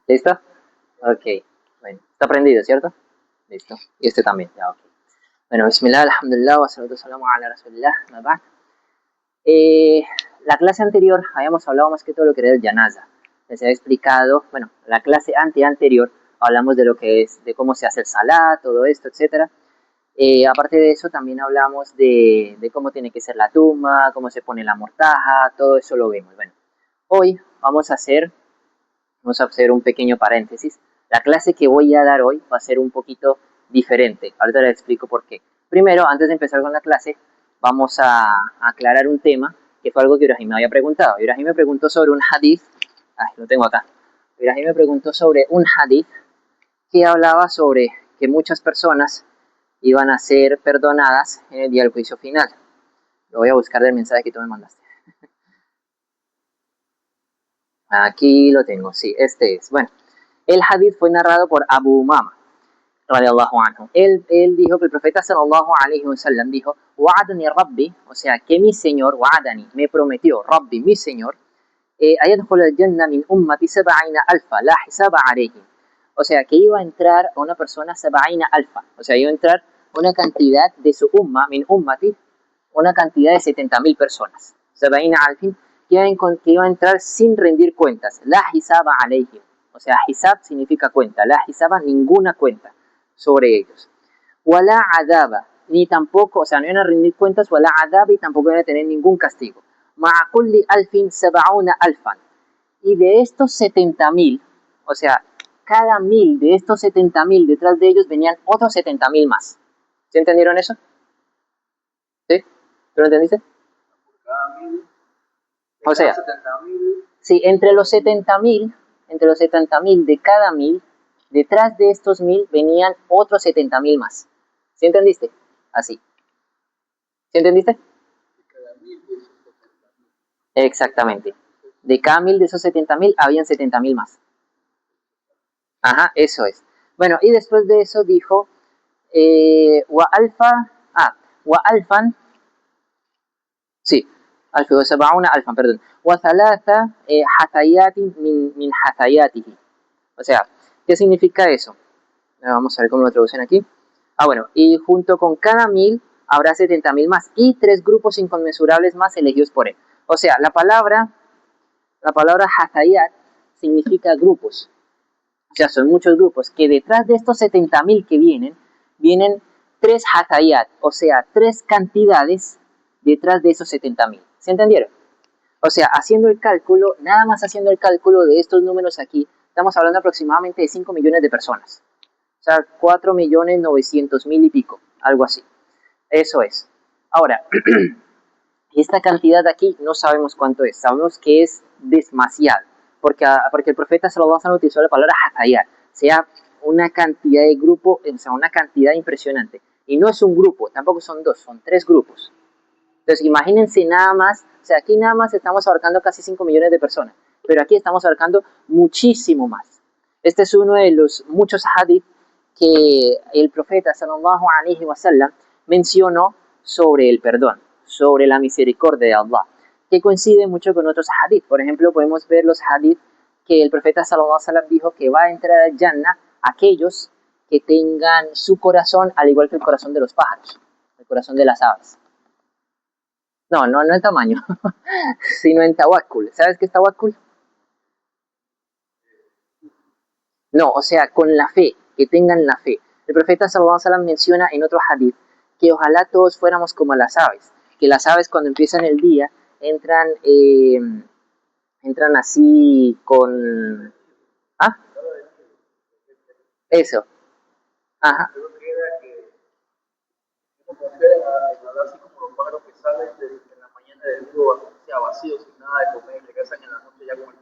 ¿Listo? Ok. Bueno, está prendido, ¿cierto? Listo. Y este también, ya, ok. Bueno, bismillah, alhamdulillah, wa salatu salamu ala rasulillah, ma ba'd. Eh, la clase anterior habíamos hablado más que todo lo que era el janaza. Les había explicado, bueno, la clase anterior hablamos de lo que es, de cómo se hace el salat, todo esto, etcétera. Aparte de eso, también hablamos de cómo tiene que ser la tumba, cómo se pone la mortaja, todo eso lo vimos. Bueno, hoy vamos a hacer un pequeño paréntesis. La clase que voy a dar hoy va a ser un poquito diferente. Ahorita les explico por qué. Primero, antes de empezar con la clase, vamos a aclarar un tema que fue algo que Ibrahim me había preguntado. Ibrahim me preguntó sobre un hadith. Ay, lo tengo acá. Ibrahim me preguntó sobre un hadith que hablaba sobre que muchas personas iban a ser perdonadas en el día del juicio final. Lo voy a buscar del mensaje que tú me mandaste. Aquí lo tengo, sí, este es. Bueno, el hadith fue narrado por Abu Umama, radiallahu anhu. Él dijo que el profeta sallallahu alaihi wasallam dijo, Wa'adani Rabbi, o sea, que mi Señor, Wa'adani, me prometió, Rabbi, mi Señor, ayadkhul al-janna min ummati sab'ina alfa, la hisaba alayhim. O sea, que iba a entrar a una persona sab'ina alfa, o sea, iba a entrar una cantidad de su umma, min ummati, una cantidad de 70.000 personas. Sab'ina alfin, que iba a entrar sin rendir cuentas, la hisaba alayhim. O sea, hisab significa cuenta, la hisaba ninguna cuenta sobre ellos. Wala adaba, ni tampoco, o sea, no iban a rendir cuentas, wala adaba y tampoco iban a tener ningún castigo. Ma'a kulli alfin sab'una alfan. Y de estos 70.000, o sea, cada 1.000 de estos 70.000 detrás de ellos venían otros 70.000 más. ¿Sí entendieron eso? ¿Sí? ¿Tú lo entendiste? O sea, sí, entre los 70.000 de cada 1.000, detrás de estos 1.000 venían otros 70.000 más. ¿Sí entendiste? Así. ¿Sí entendiste? Exactamente. De cada 1.000 de esos 70.000, habían 70.000 más. Ajá, eso es. Bueno, y después de eso dijo, wa alfa, wa alfan, sí, alfa wa sab'una alfan, perdón, wa thalatha hatayatin min hatayatihi. O sea, ¿qué significa eso? Vamos a ver cómo lo traducen aquí. Bueno, y junto con cada 1.000 habrá 70.000 más y 3 grupos inconmensurables más elegidos por él. O sea, la palabra hatayat significa grupos. O sea, son muchos grupos que detrás de estos 70.000 que vienen 3 hatayat, o sea, 3 cantidades detrás de esos 70.000. ¿Se entendieron? O sea, haciendo el cálculo, nada más haciendo el cálculo de estos números aquí, estamos hablando aproximadamente de 5 millones de personas. O sea, 4.900.000 y pico, algo así. Eso es. Ahora, esta cantidad de aquí no sabemos cuánto es, sabemos que es demasiado, porque el profeta sallallahu alaihi wasallam utilizó la palabra hatayat, sea una cantidad de grupo, o sea, una cantidad impresionante. Y no es un grupo, tampoco son dos, son 3 grupos. Entonces, imagínense nada más, o sea, aquí nada más estamos abarcando casi 5 millones de personas, pero aquí estamos abarcando muchísimo más. Este es uno de los muchos hadith que el profeta sallallahu alaihi wasallam mencionó sobre el perdón, sobre la misericordia de Allah, que coincide mucho con otros hadith. Por ejemplo, podemos ver los hadith que el profeta sallallahu alaihi wasallam dijo que va a entrar al Jannah aquellos que tengan su corazón al igual que el corazón de los pájaros, el corazón de las aves. No, no, no en tamaño, sino en tawakkul. ¿Sabes qué es tawakkul? No, o sea, con la fe, que tengan la fe. El profeta sallallahu alaihi wasallam menciona en otro hadith que ojalá todos fuéramos como las aves, que las aves cuando empiezan el día entran, entran así con... Ah, eso, ajá, Así como los pájaros que salen en la mañana del río, sea vacío, sin nada de comer, regresan en la noche ya con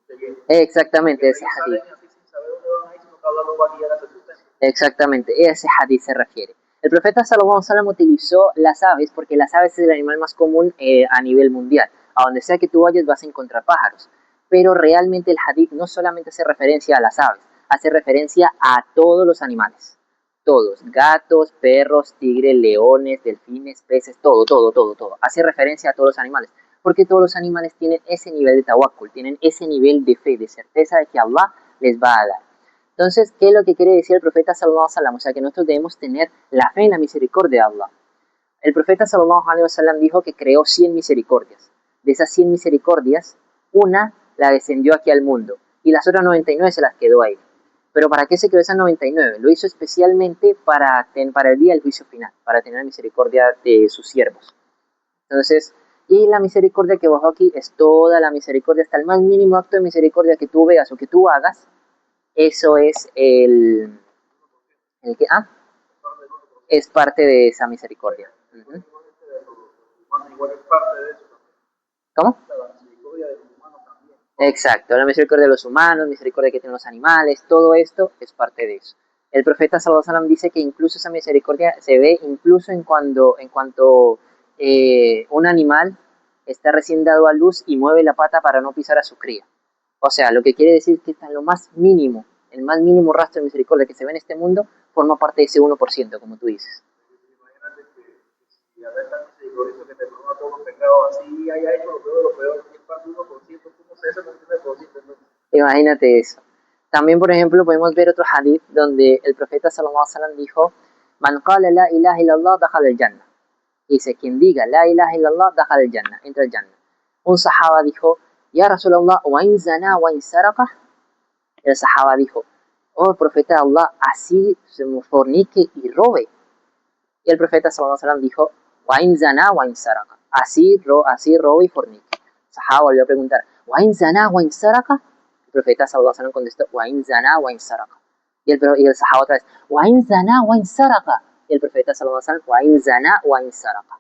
el lleno. exactamente ese Ellos hadith. salen así sin saber dónde van a ir, sino que Allah los va a guiar a su sustento. Exactamente, ese hadith se refiere. El profeta sallallahu alaihi wasallam utilizó las aves porque las aves es el animal más común a nivel mundial. A donde sea que tú vayas vas a encontrar pájaros. Pero realmente el hadith no solamente hace referencia a las aves, hace referencia a todos los animales. Todos, gatos, perros, tigres, leones, delfines, peces, todo, todo, todo, todo. Hace referencia a todos los animales. Porque todos los animales tienen ese nivel de tawakkul, tienen ese nivel de fe, de certeza de que Allah les va a dar. Entonces, ¿qué es lo que quiere decir el profeta sallallahu alaihi wasallam? O sea, que nosotros debemos tener la fe en la misericordia de Allah. El profeta sallallahu alaihi wasallam dijo que creó 100 misericordias. De esas 100 misericordias, una la descendió aquí al mundo y las otras 99 se las quedó ahí. Pero ¿para qué se quedó esas 99? Lo hizo especialmente para el día del juicio final, para tener misericordia de sus siervos. Entonces, y la misericordia que bajó aquí es toda la misericordia, hasta el más mínimo acto de misericordia que tú veas o que tú hagas, eso es el que es parte de esa misericordia. Uh-huh. Igual es parte de eso. ¿Cómo? La misericordia de los humanos también. Exacto, la misericordia de los humanos, misericordia que tienen los animales, todo esto es parte de eso. El profeta sallallahu alaihi wasallam dice que incluso esa misericordia se ve incluso en cuanto un animal está recién dado a luz y mueve la pata para no pisar a su cría. O sea, lo que quiere decir que está en lo más mínimo, el más mínimo rastro de misericordia que se ve en este mundo, forma parte de ese 1%, como tú dices. Imagínate que si a ver tan misericordioso que te perdona todos los pecados, así haya hecho lo peor, y es parte de 1%, ¿cómo se hace con ese 1%? Imagínate eso. También, por ejemplo, podemos ver otro hadith donde el profeta sallallahu alaihi wasallam dijo: Man qala la ilaha illallah dakhala al-jannah. Dice, quien diga la ilaha illallah dakhala al-jannah, entra al jannah. Un sahaba dijo: Ya Rasulallah, wa in zana wa in saraka. El sahaba dijo: Oh profeta de Allah, así se fornique y robe. Y el profeta sallallahu alaihi wasallam dijo: Wa in zana wa in saraka. Así robe y fornique. El sahaba volvió a preguntar: Wa in zana wa in saraka. El profeta sallallahu alaihi wasallam contestó: Wa in zana wa in saraka. Y el sahaba otra vez: Wa in zana wa in saraka. Y el profeta sallallahu alaihi wasallam: Wa in zana wa in saraka.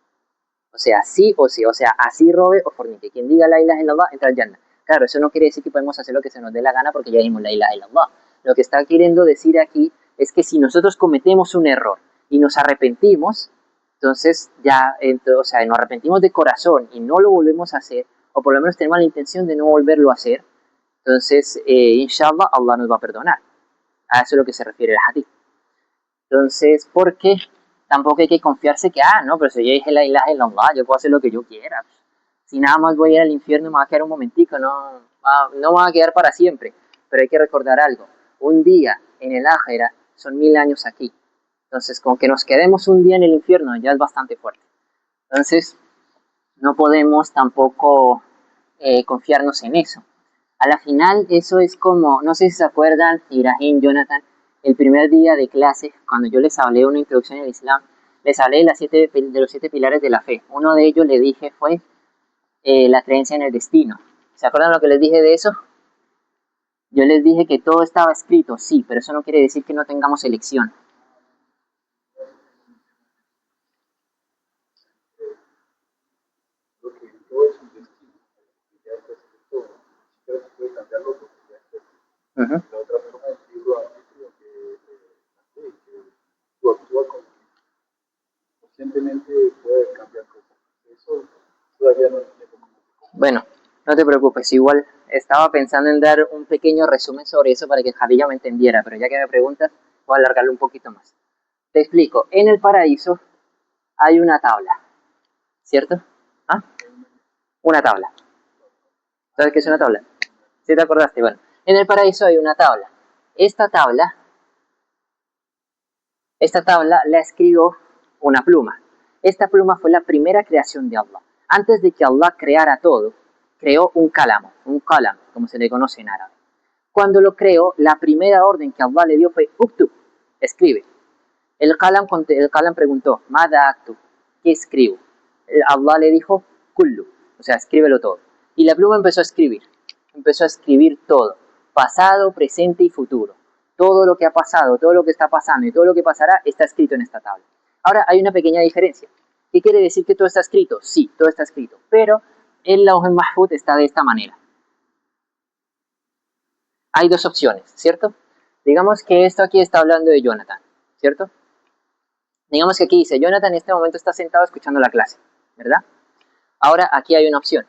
O sea, sí o sí, o sea, así robe o fornique. Quien diga la ilaha illallah entra al jannah. Claro, eso no quiere decir que podemos hacer lo que se nos dé la gana porque ya dijimos la ilaha illallah. Lo que está queriendo decir aquí es que si nosotros cometemos un error y nos arrepentimos, entonces ya, o sea, nos arrepentimos de corazón y no lo volvemos a hacer, o por lo menos tenemos la intención de no volverlo a hacer, entonces, inshallah, Allah nos va a perdonar. A eso es lo que se refiere el hadith. Entonces, ¿por qué? Tampoco hay que confiarse que, no, pero si yo dije la ilaha illallah, yo puedo hacer lo que yo quiera. Si nada más voy a ir al infierno me va a quedar un momentico, no me va a quedar para siempre. Pero hay que recordar algo, un día en el ájera son 1000 años aquí. Entonces, con que nos quedemos un día en el infierno ya es bastante fuerte. Entonces, no podemos tampoco confiarnos en eso. A la final, eso es como, no sé si se acuerdan, Ibrahim, Jonathan, el primer día de clase, cuando yo les hablé una introducción al Islam, les hablé de los 7 pilares de la fe. Uno de ellos, le dije, fue la creencia en el destino. ¿Se acuerdan lo que les dije de eso? Yo les dije que todo estaba escrito, sí, pero eso no quiere decir que no tengamos elección. Uh-huh. La otra forma es el libro arbitrio que tú actúas conscientemente puedes cambiar cosas. Eso todavía no entiendo. Bueno, no te preocupes, igual estaba pensando en dar un pequeño resumen sobre eso para que Jadilla me entendiera, pero ya que me preguntas, voy a alargarlo un poquito más. Te explico, en el paraíso hay una tabla, ¿cierto? ¿Ah? Una tabla. ¿Sabes qué es una tabla? ¿Sí te acordaste? Bueno, en el paraíso hay una tabla. Esta tabla la escribió una pluma. Esta pluma fue la primera creación de Allah. Antes de que Allah creara todo, creó un qalam, como se le conoce en árabe. Cuando lo creó, la primera orden que Allah le dio fue uktub, escribe. El qalam preguntó, Mada aktub, ¿qué escribo? Allah le dijo, kullu, o sea, escríbelo todo. Y la pluma empezó a escribir todo, pasado, presente y futuro. Todo lo que ha pasado, todo lo que está pasando y todo lo que pasará está escrito en esta tabla. Ahora, hay una pequeña diferencia. ¿Qué quiere decir que todo está escrito? Sí, todo está escrito, pero el Lauh Mahfuz está de esta manera. Hay dos opciones, ¿cierto? Digamos que esto aquí está hablando de Jonathan, ¿cierto? Digamos que aquí dice, Jonathan en este momento está sentado escuchando la clase, ¿verdad? Ahora aquí hay una opción.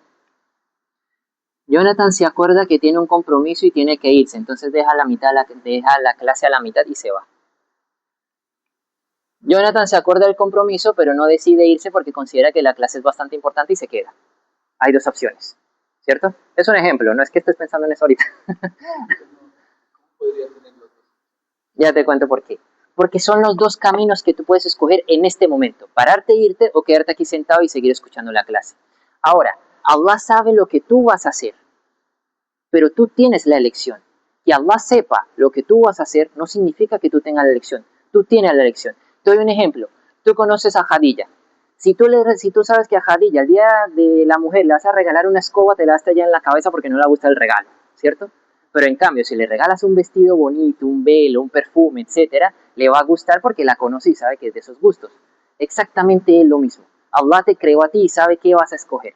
Jonathan se acuerda que tiene un compromiso y tiene que irse, entonces deja la clase a la mitad y se va. Jonathan se acuerda del compromiso, pero no decide irse porque considera que la clase es bastante importante y se queda. Hay dos opciones, ¿cierto? Es un ejemplo, no es que estés pensando en eso ahorita. Ya te cuento por qué. Porque son los dos caminos que tú puedes escoger en este momento. Pararte e irte o quedarte aquí sentado y seguir escuchando la clase. Ahora, Allah sabe lo que tú vas a hacer, pero tú tienes la elección. Que Allah sepa lo que tú vas a hacer no significa que tú tengas la elección. Tú tienes la elección. Te doy un ejemplo. Tú conoces a Jadilla. Si tú sabes que a Jadilla, el día de la mujer, le vas a regalar una escoba, te la vas a tallar en la cabeza porque no le gusta el regalo, ¿cierto? Pero en cambio, si le regalas un vestido bonito, un velo, un perfume, etcétera, le va a gustar porque la conoce y sabe que es de esos gustos. Exactamente lo mismo. Allah te creó a ti y sabe qué vas a escoger.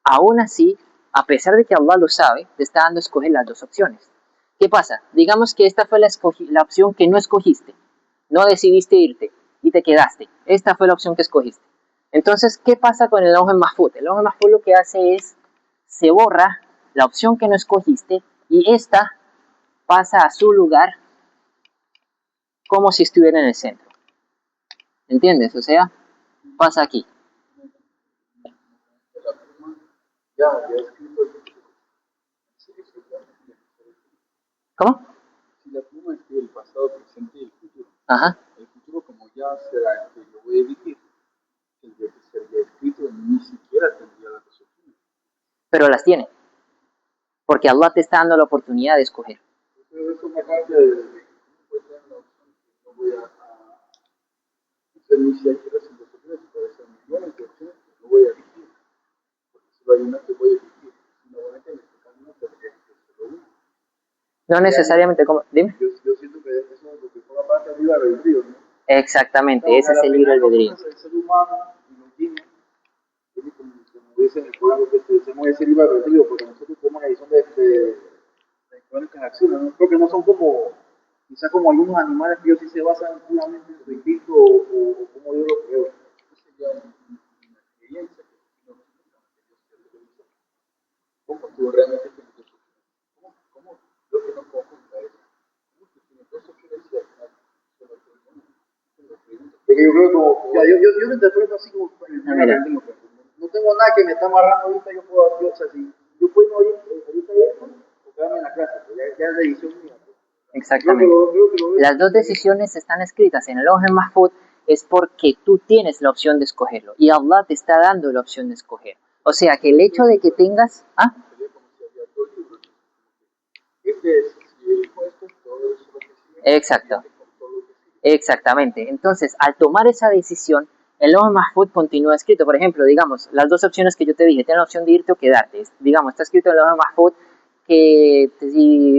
Aún así, a pesar de que Allah lo sabe, te está dando a escoger las dos opciones. ¿Qué pasa? Digamos que esta fue la opción que no escogiste. No decidiste irte y te quedaste. Esta fue la opción que escogiste. Entonces, ¿qué pasa con el Lawh Mahfuz? El Lawh Mahfuz lo que hace es, se borra la opción que no escogiste y esta pasa a su lugar como si estuviera en el centro. ¿Entiendes? O sea, pasa aquí. Ya escrito ¿Cómo? si la pluma escribe el pasado, presente y el futuro. Ajá. El futuro, como ya será que yo voy a elegir, el que sería escrito ni siquiera tendría la resolución. Pero las tiene. Porque Allah te está dando la oportunidad de escoger. Pero eso me parte de pues, la opción que no voy a hacer ni siquiera sin resolución, puede ser millones de opciones que no voy a elegir. Porque si hay una que voy a elegir, si no voy a tener que camino, tendría que ser solo una. No necesariamente como... Dime. Yo siento que eso es lo que forma parte del libre albedrío, ¿no? Exactamente, No, ese es el libre albedrío. el ser humano y los niños, como dicen el pueblo, que tenemos ese libre albedrío, porque nosotros tenemos la visión de electrónicas acciones, ¿no? Creo que no son como, quizás como algunos animales que ellos sí se basan puramente en su instinto o como yo lo creo. Eso sería una experiencia que no ¿cómo tú realmente tienes dos opciones? ¿Cómo? Yo que no puedo contra eso. ¿Cómo tú tienes dos opciones y al final solo de que yo creo como, ya, yo lo interpreto así como no tengo nada que me está amarrando ahorita, yo puedo, yo, o sea, si yo puedo ahorita esto, o quedarme en la clase, pues ya es decisión mía. Pues. Exactamente. Las dos decisiones están escritas en el Lawh Mahfuz es porque tú tienes la opción de escogerlo y Allah te está dando la opción de escoger. O sea que el hecho de que tengas... ¿Ah? Exacto. Exactamente. Entonces, al tomar esa decisión, el Lawh Mahfuz continúa escrito. Por ejemplo, digamos, las dos opciones que yo te dije, tienes la opción de irte o quedarte. Digamos, está escrito en el Lawh Mahfuz que,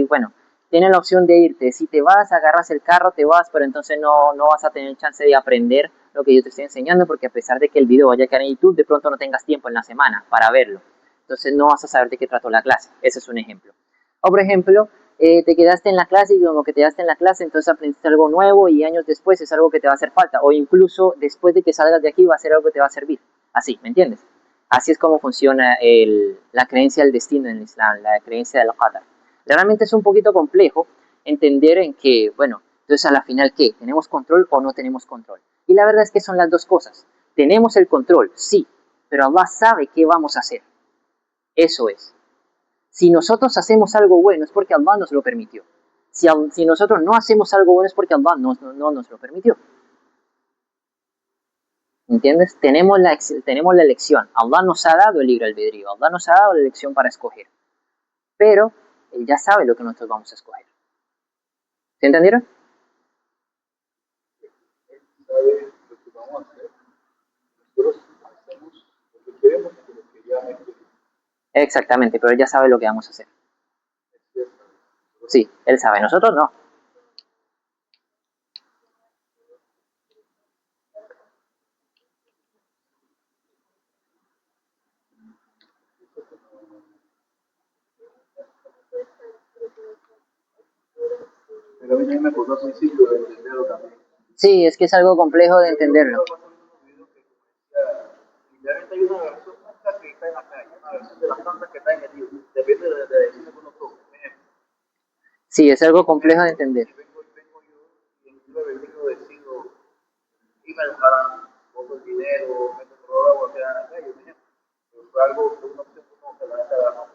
bueno, tienes la opción de irte. Si te vas, agarras el carro, te vas, pero entonces no vas a tener chance de aprender lo que yo te estoy enseñando, porque a pesar de que el video vaya a quedar en YouTube, de pronto no tengas tiempo en la semana para verlo. Entonces no vas a saber de qué trató la clase. Ese es un ejemplo. O por ejemplo, te quedaste en la clase y como que te quedaste en la clase, entonces aprendiste algo nuevo y años después es algo que te va a hacer falta. O incluso después de que salgas de aquí va a ser algo que te va a servir. Así, ¿me entiendes? Así es como funciona la creencia del destino en el Islam, la creencia del Qadar. Realmente es un poquito complejo entender en que, bueno, entonces a la final, ¿qué? ¿Tenemos control o no tenemos control? Y la verdad es que son las dos cosas. Tenemos el control, sí, pero Allah sabe qué vamos a hacer. Eso es. Si nosotros hacemos algo bueno es porque Allah nos lo permitió. Si nosotros no hacemos algo bueno es porque Allah no nos lo permitió. ¿Entiendes? Tenemos la elección. Allah nos ha dado el libre albedrío. Allah nos ha dado la elección para escoger. Pero Él ya sabe lo que nosotros vamos a escoger. ¿Se entendieron? Él sabe lo que vamos a hacer. Nosotros hacemos lo que queremos y lo que ya me quiere. Exactamente, pero Él ya sabe lo que vamos a hacer. Sí, Él sabe, nosotros no. Pero a mí me costó sencillo de entenderlo también. Sí, es que es algo complejo de entenderlo. Literalmente hay una versión nuestra que está en la calle, una versión de las plantas que está en el libro. Depende de la decisión que uno tome. Sí, es algo complejo de entender. Vengo yo y en el libro del libro decido irme al haram, pongo el dinero, meto droga o quedar en la calle, por ejemplo. Pero fue algo, una opción que uno se la da.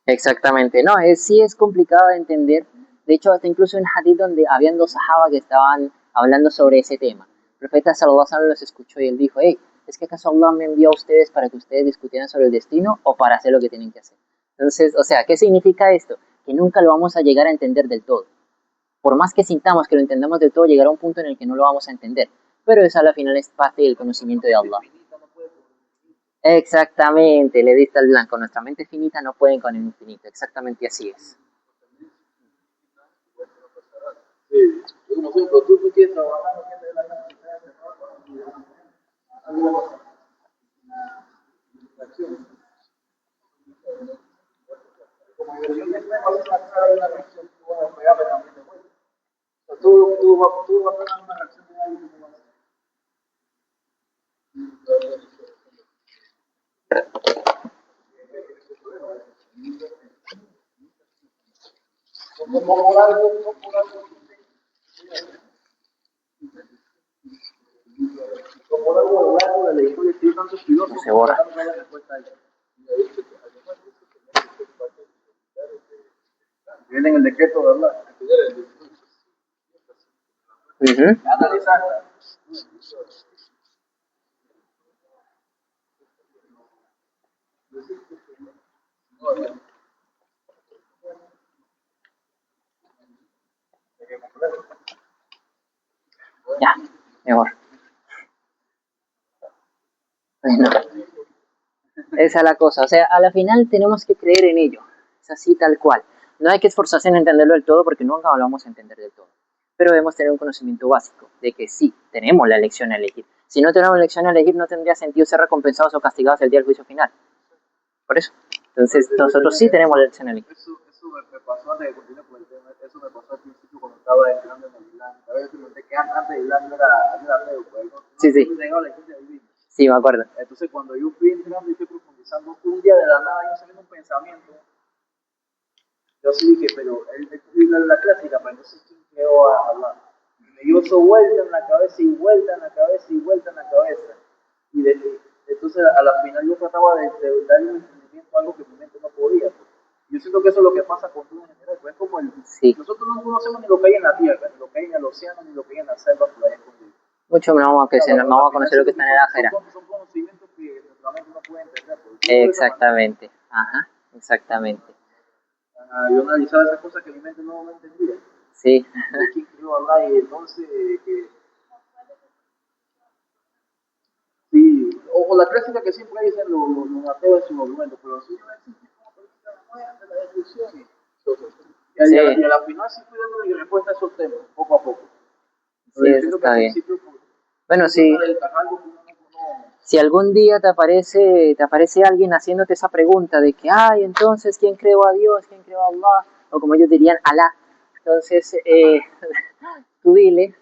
Exactamente, no, sí es complicado de entender De hecho, hasta incluso en hadith donde habían dos sahaba que estaban hablando sobre ese tema. El profeta sallallahu alaihi wasallam los escuchó y él dijo, hey, ¿es que acaso Allah me envió a ustedes para que ustedes discutieran sobre el destino o para hacer lo que tienen que hacer? Entonces, o sea, ¿qué significa esto? Que nunca lo vamos a llegar a entender del todo. Por más que sintamos que lo entendamos del todo, llegará un punto en el que no lo vamos a entender. Pero eso a la final es parte del conocimiento de Allah. Exactamente, le diste al blanco. Nuestra mente finita no puede con el infinito. Exactamente así es. Sí, yo como siempre, tú quieres trabajar, no quieres la casa, acción. Como yo siempre vas a sacar ahí una reacción, tú vas a pegarle también de vuelta. O sea, tú vas a tener una reacción de algo que tú vas a hacer. Como por algo, como algo largo de la historia que yo tanto estudioso, no se borra. no hay respuesta a eso. Viene en el decreto de Allah. Analizar. Ya, mejor. Bueno, esa es la cosa. O sea, a la final tenemos que creer en ello. Es así tal cual. No hay que esforzarse en entenderlo del todo porque nunca lo vamos a entender del todo. Pero debemos tener un conocimiento básico de que sí, tenemos la elección a elegir. Si no tenemos la elección a elegir, no tendría sentido ser recompensados o castigados el día del juicio final. Por eso. Entonces, nosotros sí tenemos la elección a elegir. Eso me pasó antes de continuar con el tema. Eso me pasó al principio cuando estaba entrando en el Islam. A ver, yo te conté que antes del Islam yo era ateo, pues no, Sí, sí. no negaba la existencia divina. Sí, me acuerdo. Entonces, cuando yo fui entrando y fui profundizando, un día de la nada yo saliendo un pensamiento. Yo sí dije, pero la clásica, pero entonces ¿quién creó a Allah? Y me dio eso vuelta en la cabeza y vuelta en la cabeza y vuelta en la cabeza. Entonces a la final yo trataba de darle un entendimiento a algo que mi mente no podía. Pues. Yo siento que eso es lo que pasa con todo en general. Pues es como sí. Nosotros no conocemos ni lo que hay en la tierra, ni lo que hay en el océano, ni lo que hay en la selva por ahí escondido. Mucho menos vamos a, crecer, no vamos a conocer lo que está en el ájera. Son conocimientos que nuestra mente no puede entender. Exactamente. Ajá, exactamente. Yo analizaba esas cosas que mi mente no entendía. Sí. ¿Quién creó Allah? Y entonces, sí, o la clásica que siempre dicen los ateos en sus argumentos, pero si no existe como política de muerte, la destrucción. Y a la final sí estoy dando respuesta a esos temas, poco a poco. Sí, eso está bien. Bueno, sí. Si algún día te aparece alguien haciéndote esa pregunta de que, ay, entonces, ¿quién creó a Dios? ¿Quién creó a Allah? O como ellos dirían, Alá. Entonces, tú dile,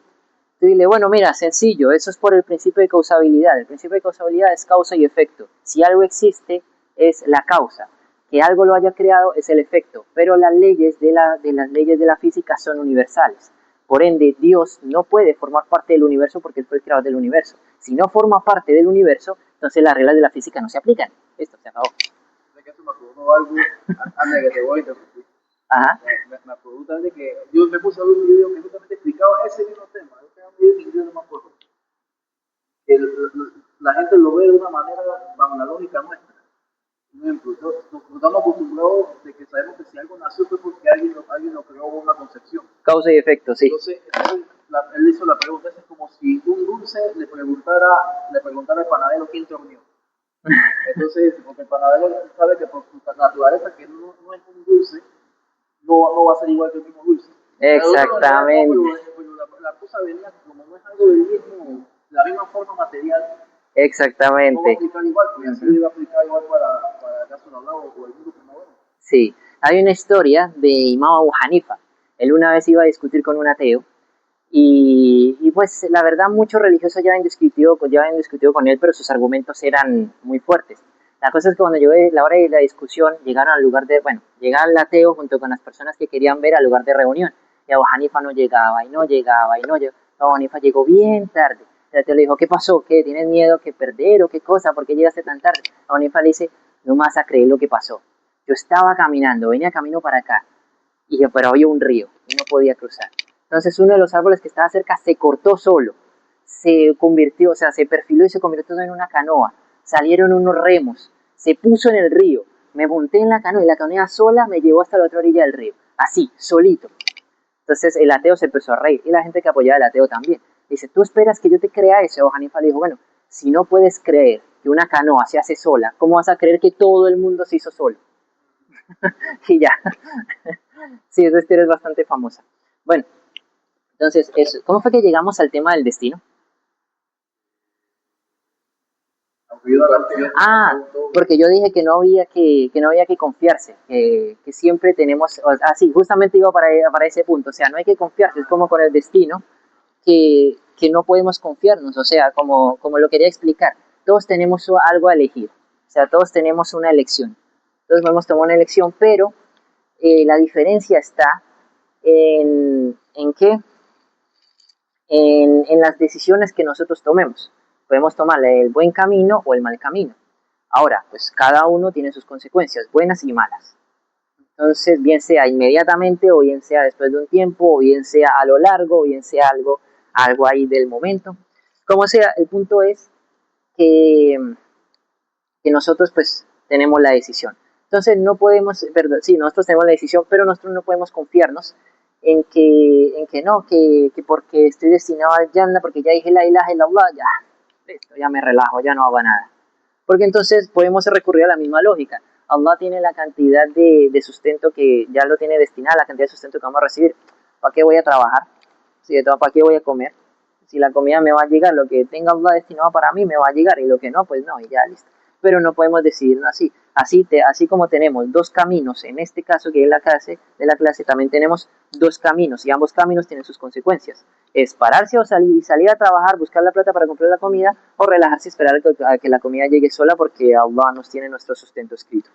bueno, mira, sencillo, eso es por el principio de causabilidad. El principio de causabilidad es causa y efecto. Si algo existe, es la causa. Que algo lo haya creado es el efecto. Pero las leyes de las leyes de la física son universales. Por ende, Dios no puede formar parte del universo porque Él fue el creador del universo. Si no forma parte del universo, entonces las reglas de la física no se aplican. Esto se acabó. Ajá. Me acordó también de que yo me puse a ver un video que justamente explicaba ese mismo tema. Yo tengo un video en inglés, no me acuerdo. Que la gente lo ve de una manera bajo la lógica nuestra. Por ejemplo, nos estamos acostumbrados de que sabemos que si algo nació fue porque alguien lo creó con una concepción. Causa y efecto, sí. Entonces él hizo la pregunta, es como si un dulce le preguntara al panadero quién te horneó. Entonces, porque el panadero sabe que por su naturaleza que no es un dulce, no va a ser igual que el mismo dulce. Exactamente. Pero la cosa venía como no es algo del mismo, la misma forma material. Exactamente. No va a aplicar igual, porque así va a aplicar igual para el caso de Allah o el mundo primavera. Sí, hay una historia de Imam Abu Hanifa. Él una vez iba a discutir con un ateo y pues la verdad muchos religiosos ya habían discutido con él, pero sus argumentos eran muy fuertes. La cosa es que cuando llegó la hora de la discusión, llegaron al lugar llegaba el ateo junto con las personas que querían ver al lugar de reunión. Y Abu Hanifa no llegaba, y no llegaba, y no llegaba. Abu Hanifa llegó bien tarde. El ateo le dijo, ¿qué pasó? ¿Qué? ¿Tienes miedo que perder o qué cosa? ¿Por qué llegaste tan tarde? Abu Hanifa le dice, no me vas a creer lo que pasó. Yo estaba caminando, venía camino para acá, y yo, pero había un río no podía cruzar. Entonces uno de los árboles que estaba cerca se cortó solo, se convirtió, o sea, se perfiló y se convirtió en una canoa. Salieron unos remos, se puso en el río, me monté en la canoa y la canoa sola me llevó hasta la otra orilla del río, así, solito. Entonces el ateo se empezó a reír y la gente que apoyaba al ateo también. Dice, ¿tú esperas que yo te crea eso? O Hanifa le dijo, bueno, si no puedes creer que una canoa se hace sola, ¿cómo vas a creer que todo el mundo se hizo solo? Y ya. Sí, esa historia es bastante famosa. Bueno, entonces, ¿cómo fue que llegamos al tema del destino? Ah, porque yo dije que no había que confiarse, que siempre tenemos, sí, justamente iba para ese punto, o sea, no hay que confiarse, es como con el destino, que no podemos confiarnos, o sea, como lo quería explicar, todos tenemos algo a elegir, o sea, todos tenemos una elección, todos podemos tomar una elección, pero la diferencia está en qué, en las decisiones que nosotros tomemos. Podemos tomar el buen camino o el mal camino. Ahora, pues cada uno tiene sus consecuencias, buenas y malas. Entonces, bien sea inmediatamente, o bien sea después de un tiempo, o bien sea a lo largo, o bien sea algo ahí del momento. Como sea, el punto es que, que nosotros pues tenemos la decisión. Entonces no podemos, perdón, sí, nosotros tenemos la decisión, pero nosotros no podemos confiarnos en que no, que porque estoy destinado al Jannah, porque ya dije la ilaha illallah, ya, listo, ya me relajo, ya no hago nada. Porque entonces podemos recurrir a la misma lógica. Allah tiene la cantidad de sustento que ya lo tiene destinado, la cantidad de sustento que vamos a recibir. ¿Para qué voy a trabajar? ¿Sí? ¿Para qué voy a comer? Si la comida me va a llegar, lo que tenga Allah destinado para mí me va a llegar, y lo que no, pues no, y ya listo. Pero no podemos decidirlo así. Así como tenemos dos caminos, en este caso que es la clase, también tenemos dos caminos, y ambos caminos tienen sus consecuencias. Es pararse o salir a trabajar, buscar la plata para comprar la comida, o relajarse y esperar a que la comida llegue sola, porque Allah nos tiene nuestro sustento escrito.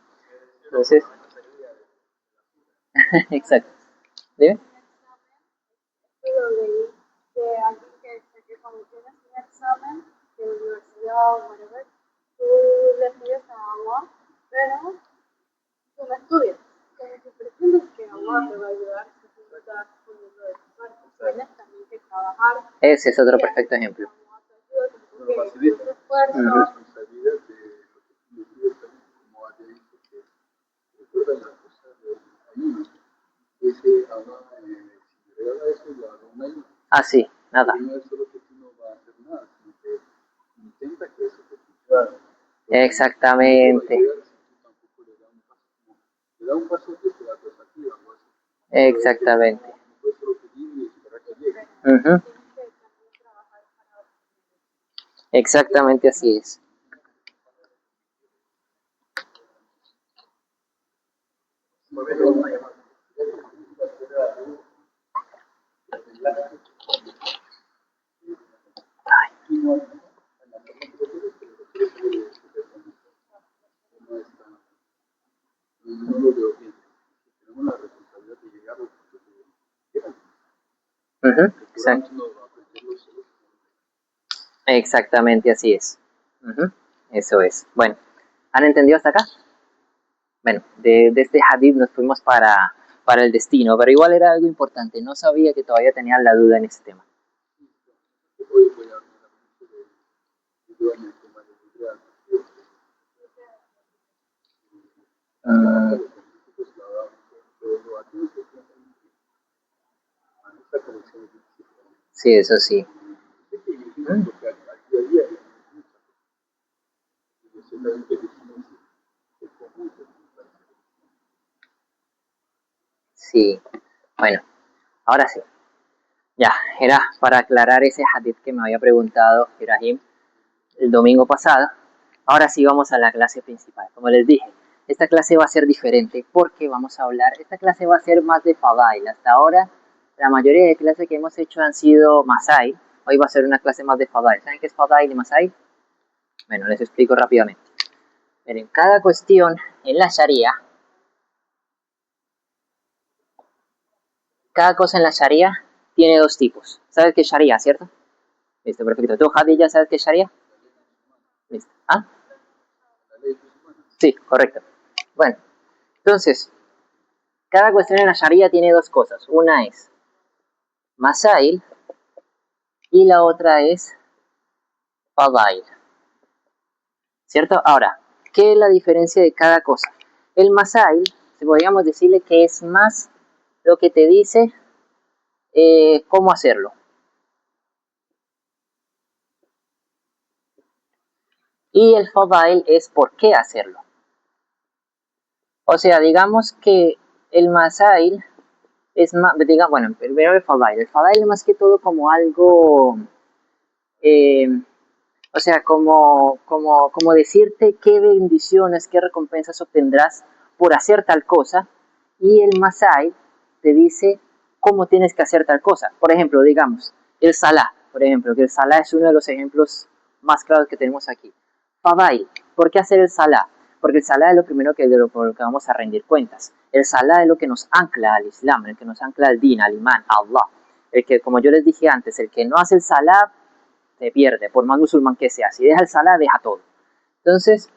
Entonces, exacto. ¿Dime? Lo leí de alguien que dice que cuando tienes un examen de universidad o whatever, tú le pides a Allah, pero tú no estudias. Como que pretendes que Allah te va a ayudar si tú no estás poniendo de tu parte. Tienes también que trabajar. Ese es otro perfecto ejemplo. Allah te ayuda, como que tu esfuerzo. Responsabilidad de lo que tú decides también, como ha dicho que recuerda la cosa de ayuno. Dice, ahora, si me regala eso, lo hago un ayuno. Ah, sí, nada. No es solo que tú no vas a hacer nada, sino que intenta que eso te funcione. Exactamente. Le da un paso que te da dos a ti, algo así. Exactamente. No puedes solo pedir y esperar que llegue. Uh-huh. Exactamente así es. No lo veo bien. Tenemos la responsabilidad de llegar a los puntos que quieran. Uh-huh. Exacto. Exactamente así es. Uh-huh. Eso es. Bueno, ¿han entendido hasta acá? Bueno, de este hadith nos fuimos para el destino, pero igual era algo importante. No sabía que todavía tenían la duda en ese tema. Hoy voy a hablar mucho de el tema de Israel. Sí, eso sí. Sí. Bueno, ahora sí. Ya, era para aclarar ese hadith que me había preguntado Ibrahim el domingo pasado. Ahora sí vamos a la clase principal. Como les dije, esta clase va a ser diferente porque vamos a hablar, esta clase va a ser más de Fadail. Hasta ahora la mayoría de clases que hemos hecho han sido Masai. Hoy va a ser una clase más de Fadail. ¿Saben qué es Fadail y Masai? Bueno, les explico rápidamente. Miren, cada cuestión en la Sharia, cada cosa en la Sharia tiene dos tipos. ¿Sabes qué es Sharia, cierto? Listo, perfecto. ¿Tú, Hadi, ya sabes qué es Sharia? Listo. ¿Ah? Sí, correcto. Bueno, entonces, cada cuestión en la Sharia tiene dos cosas. Una es masail y la otra es fadail, ¿cierto? Ahora, ¿qué es la diferencia de cada cosa? El masail, podríamos decirle que es más lo que te dice cómo hacerlo. Y el fadail es por qué hacerlo. O sea, digamos que el masail es más, bueno, primero el fadail. El fadail es más que todo como algo, o sea, como decirte qué bendiciones, qué recompensas obtendrás por hacer tal cosa. Y el masail te dice cómo tienes que hacer tal cosa. Por ejemplo, digamos, el salah, por ejemplo, que el salah es uno de los ejemplos más claros que tenemos aquí. Fadail, ¿por qué hacer el salah? Porque el salah es lo primero que, por lo que vamos a rendir cuentas. El salah es lo que nos ancla al Islam, el que nos ancla al din, al imán, a Allah. El que, como yo les dije antes, el que no hace el salah se pierde, por más musulmán que sea. Si deja el salah, deja todo. Entonces,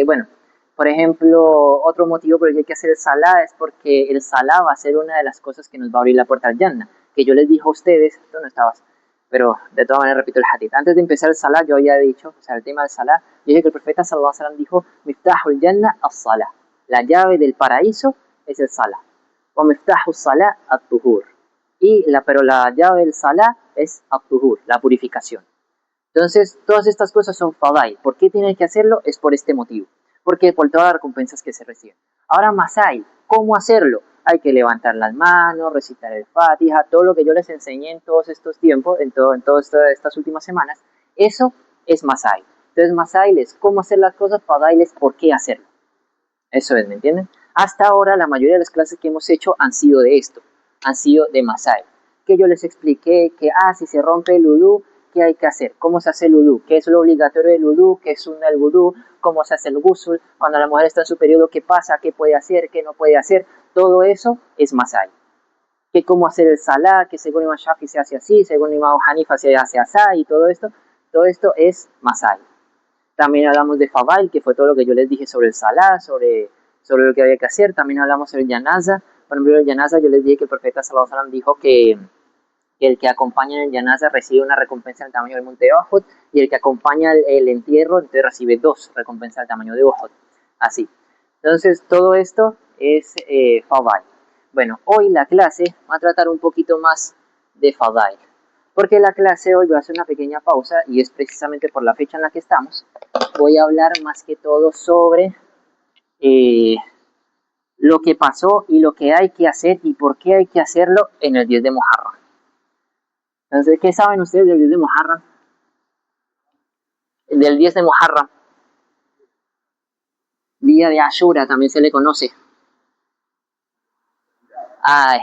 bueno, por ejemplo, otro motivo por el que hay que hacer el salah es porque el salah va a ser una de las cosas que nos va a abrir la puerta al Jannah. Que yo les dije a ustedes, tú no estabas, pero de todas maneras repito el hadith. Antes de empezar el salah, yo había dicho, o sea, el tema del salah, yo dije que el profeta sallallahu alaihi wasallam dijo, Miftahul Jannah as-salah. La llave del paraíso es el salah. O Miftahul salah at-tuhur. Pero la llave del salah es at-tuhur, la purificación. Entonces, todas estas cosas son fadail. ¿Por qué tienen que hacerlo? Es por este motivo. Porque por todas las recompensas que se reciben. Ahora, masail, ¿cómo hacerlo? Hay que levantar las manos, recitar el Fatiha, todo lo que yo les enseñé en todos estos tiempos, en todas estas últimas semanas, eso es masail. Entonces, masail es cómo hacer las cosas, fadail es por qué hacerlo. Eso es, ¿me entienden? Hasta ahora, la mayoría de las clases que hemos hecho han sido de esto, han sido de masail. Que yo les expliqué que, si se rompe el udú, ¿qué hay que hacer? ¿Cómo se hace el udú? ¿Qué es lo obligatorio del udú? ¿Qué es el udú? ¿Cómo se hace el ghusl? Cuando la mujer está en su periodo, ¿qué pasa? ¿Qué puede hacer? ¿Qué no puede hacer? Todo eso es masail. ¿Qué cómo hacer el salah? Que según Imam Shafi se hace así, según Imam Hanifa se hace así, y todo esto es masail. También hablamos de fadail, que fue todo lo que yo les dije sobre el salah, sobre lo que había que hacer. También hablamos sobre el janaza. Por ejemplo, el janaza yo les dije que el profeta sallallahu alaihi wasallam dijo que el que acompaña en el janaza recibe una recompensa del tamaño del monte de Uhud, y el que acompaña el entierro entonces recibe 2 recompensas del tamaño de Uhud. Así. Entonces, todo esto es fadail. Bueno, hoy la clase va a tratar un poquito más de fadail. Porque la clase hoy va a hacer una pequeña pausa, y es precisamente por la fecha en la que estamos. Voy a hablar más que todo sobre lo que pasó y lo que hay que hacer y por qué hay que hacerlo en el 10 de Muharram. Entonces, ¿qué saben ustedes del 10 de Muharram? Del 10 de Muharram. Día de Ashura también se le conoce. Ay,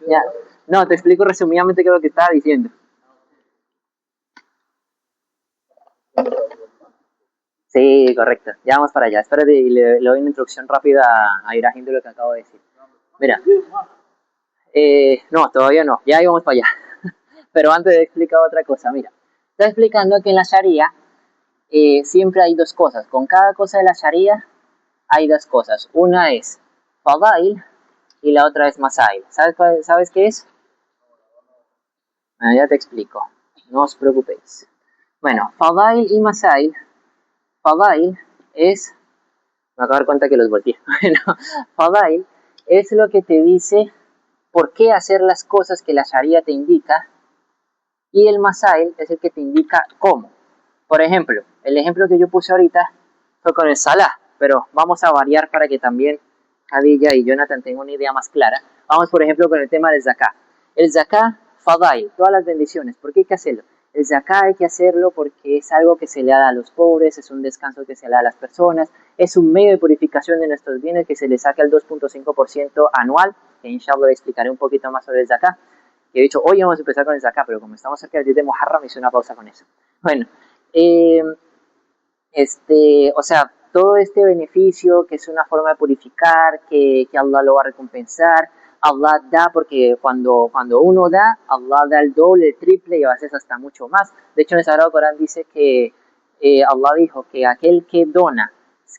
ya. No, te explico resumidamente qué es lo que estaba diciendo. Sí, correcto. Ya vamos para allá. Espérate y le doy una introducción rápida a Ibrahim de lo que acabo de decir. Mira. No, todavía no. Ya íbamos para allá. Pero antes de explicar otra cosa, mira. Está explicando que en la Sharia siempre hay 2 cosas. Con cada cosa de la Sharia hay 2 cosas. Una es fadail y la otra es masail. ¿Sabes qué es? Bueno, ya te explico. No os preocupéis. Bueno, fadail y masail. Fadail es... Me acabo de dar cuenta que los volteé. Bueno, fadail es lo que te dice por qué hacer las cosas que la Sharia te indica, y el masail es el que te indica cómo. Por ejemplo, el ejemplo que yo puse ahorita fue con el salah, pero vamos a variar para que también Khadija y Jonathan tengan una idea más clara. Vamos, por ejemplo, con el tema del zakah. El zakah, fadail, todas las bendiciones. ¿Por qué hay que hacerlo? El zakah hay que hacerlo porque es algo que se le da a los pobres, es un descanso que se le da a las personas, es un medio de purificación de nuestros bienes que se le saca el 2.5% anual, que inshallah explicaré un poquito más sobre el zakah. Que he dicho, hoy vamos a empezar con el zakah, pero como estamos cerca del 10 de Muharram, hice una pausa con eso. Bueno, o sea, todo este beneficio que es una forma de purificar, que Allah lo va a recompensar. Allah da porque cuando uno da, Allah da el doble, el triple y a veces hasta mucho más. De hecho, en el Sagrado Corán dice que Allah dijo que aquel que dona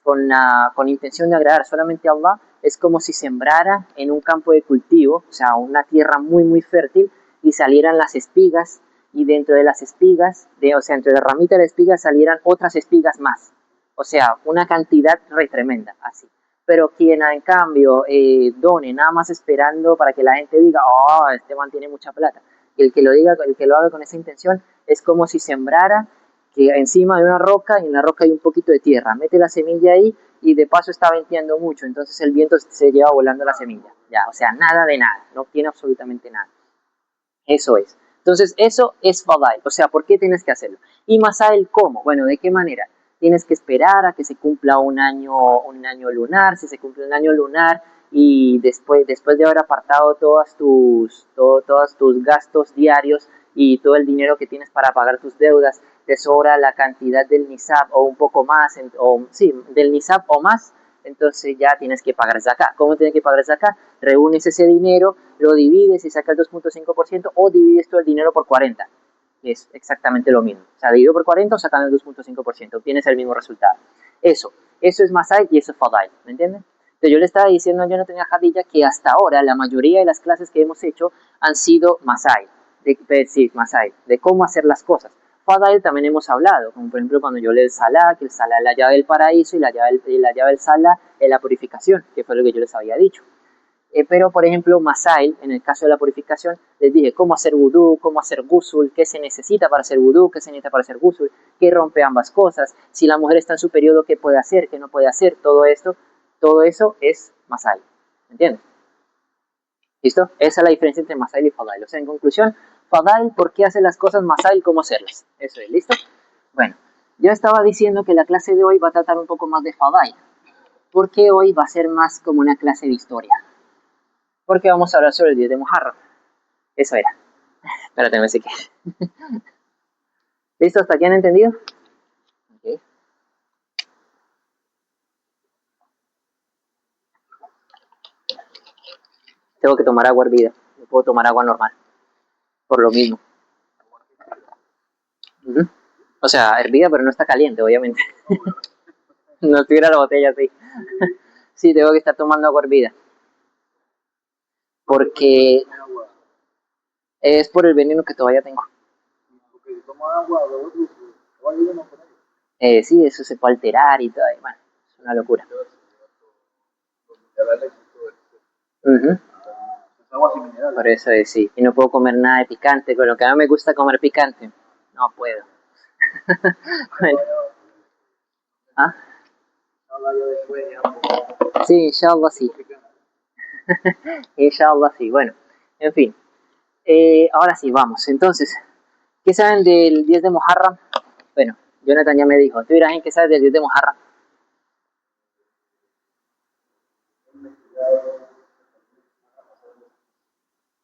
con intención de agradar solamente a Allah, es como si sembrara en un campo de cultivo, o sea, una tierra muy, muy fértil, y salieran las espigas, y dentro de las espigas, o sea, entre la ramita de la espiga salieran otras espigas más. O sea, una cantidad re tremenda, así. Pero quien en cambio done nada más esperando para que la gente diga, oh, este man tiene mucha plata, y el que lo diga, el que lo haga con esa intención, es como si sembrara que encima de una roca, y en la roca hay un poquito de tierra, mete la semilla ahí y de paso está venteando mucho, entonces el viento se lleva volando la semilla, ya, o sea, nada de nada, no tiene absolutamente nada. Eso es. Entonces, eso es fadail. O sea, ¿por qué tienes que hacerlo? Y masail, ¿cómo? Bueno, ¿de qué manera? Tienes que esperar a que se cumpla un año lunar. Si se cumple un año lunar y después de haber apartado todos tus gastos diarios y todo el dinero que tienes para pagar tus deudas, te sobra la cantidad del nisab o un poco más, o sí, del nisab o más, entonces ya tienes que pagar zakat. ¿Cómo tienes que pagar zakat? Reúnes ese dinero, lo divides y sacas el 2.5% o divides todo el dinero por 40, que es exactamente lo mismo. O sea, dividido por 40 o sacando el 2.5%, obtienes el mismo resultado. Eso es masai y eso es fadail, ¿me entienden? Entonces yo le estaba diciendo a Jonathan Hadilla que hasta ahora la mayoría de las clases que hemos hecho han sido masai, de cómo hacer las cosas. Fadail también hemos hablado, como por ejemplo cuando yo leo el Salah, que el Salah es la llave del paraíso y la llave del Salah es la purificación, que fue lo que yo les había dicho. Pero, por ejemplo, Masail, en el caso de la purificación, les dije cómo hacer vudú, cómo hacer gusul, qué se necesita para hacer vudú, qué se necesita para hacer gusul, qué rompe ambas cosas, si la mujer está en su periodo, qué puede hacer, qué no puede hacer, todo eso es Masail. ¿Entiendes? ¿Listo? Esa es la diferencia entre Masail y Fadail. O sea, en conclusión, Fadail, ¿por qué hace las cosas? Masail, ¿cómo hacerlas? Eso es, ¿listo? Bueno, yo estaba diciendo que la clase de hoy va a tratar un poco más de Fadail, porque hoy va a ser más como una clase de historia. Porque vamos a hablar sobre el 10 de Muharram. Eso era. Espérate, me sé que. ¿Listo? ¿Hasta aquí han entendido? Okay. Tengo que tomar agua hervida. No puedo tomar agua normal. Por lo mismo. O sea, hervida, pero no está caliente, obviamente. No estuviera la botella así. Sí, tengo que estar tomando agua hervida. Porque es por el veneno que todavía tengo. Sí, eso se puede alterar y todo. Bueno, es una locura. Por eso es, sí. Y no puedo comer nada de picante. Con lo que a mí me gusta comer picante, no puedo. Bueno. ¿Ah? Sí, inshallah sí. Inshallah sí. Bueno, en fin. Ahora sí, vamos. Entonces, ¿qué saben del 10 de Muharram? Bueno, Jonathan ya me dijo. ¿Tú dirás en qué sabes del 10 de Muharram?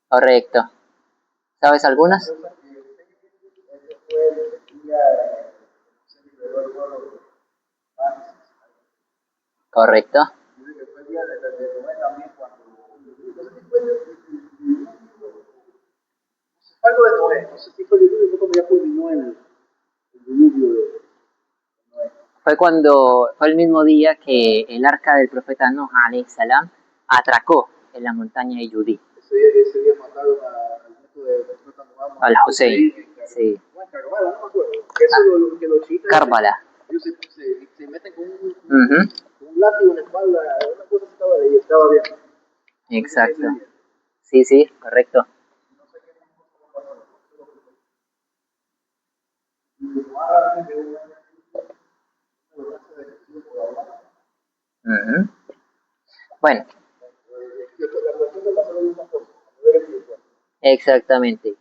Correcto. ¿Sabes algunas? Correcto. Algo de Noé, no sé si fue el diluvio, fue cuando ya culminó el diluvio de Noé. Fue el mismo día que el arca del profeta Nuh alayhi salam atracó en la montaña de Yudí. Ese día mataron al nieto de profeta Muhammad, Al Hussein. Sí. Bueno, Karbala, no me acuerdo. Eso es lo que los chiitas. Karbala. Ellos se meten con un látigo en la espalda, una cosa estaba de ahí, estaba bien. Exacto. Sí, sí, correcto. Bueno, exactamente.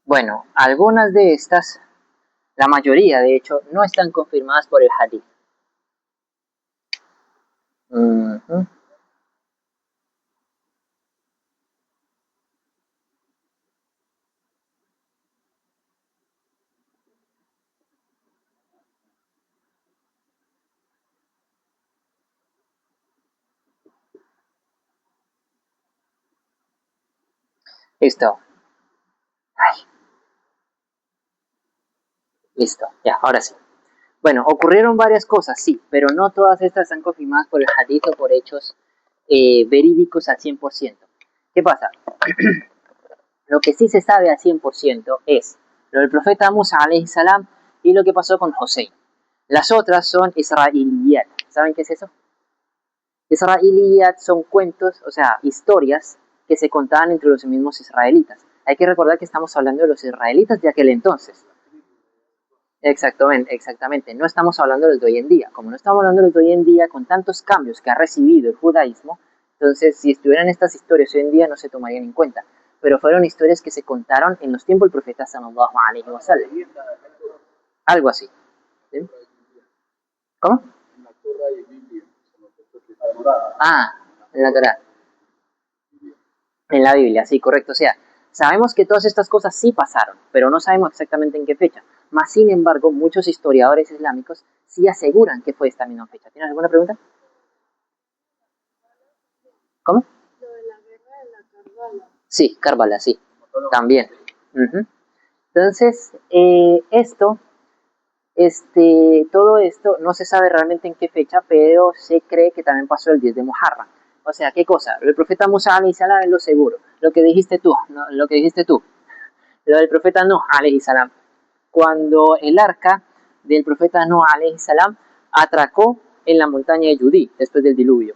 Bueno, algunas de estas, la mayoría de hecho, no están confirmadas por el hadith. Listo. Ay. Listo, ya, ahora sí. Bueno, ocurrieron varias cosas, sí, pero no todas estas están confirmadas por el hadith o por hechos verídicos al 100%. ¿Qué pasa? Lo que sí se sabe al 100% es lo del profeta Musa alayhi salam y lo que pasó con José. Las otras son israeliyat. ¿Saben qué es eso? Israeliyat son cuentos, o sea, historias que se contaban entre los mismos israelitas. Hay que recordar que estamos hablando de los israelitas de aquel entonces. Exactamente, exactamente. No estamos hablando de los de hoy en día. Como no estamos hablando de los de hoy en día, con tantos cambios que ha recibido el judaísmo, entonces si estuvieran estas historias hoy en día no se tomarían en cuenta. Pero fueron historias que se contaron en los tiempos del profeta sallallahu alaihi wasallam. Algo así. ¿Sí? ¿Cómo? Ah, en la Torah. En la Biblia, sí, correcto. O sea, sabemos que todas estas cosas sí pasaron, pero no sabemos exactamente en qué fecha. Más sin embargo, muchos historiadores islámicos sí aseguran que fue esta misma fecha. ¿Tienes alguna pregunta? ¿Cómo? Lo de la guerra de la Karbala. Sí, Karbala, sí. También. Ujú. Entonces, todo esto no se sabe realmente en qué fecha, pero se cree que también pasó el 10 de Muharram. O sea, ¿qué cosa? El profeta Musa alayhi salam es lo seguro. Lo que dijiste tú, ¿no? Lo que dijiste tú. Lo del profeta Nuh alayhi salam. Cuando el arca del profeta Nuh alayhi salam atracó en la montaña de Judí después del diluvio.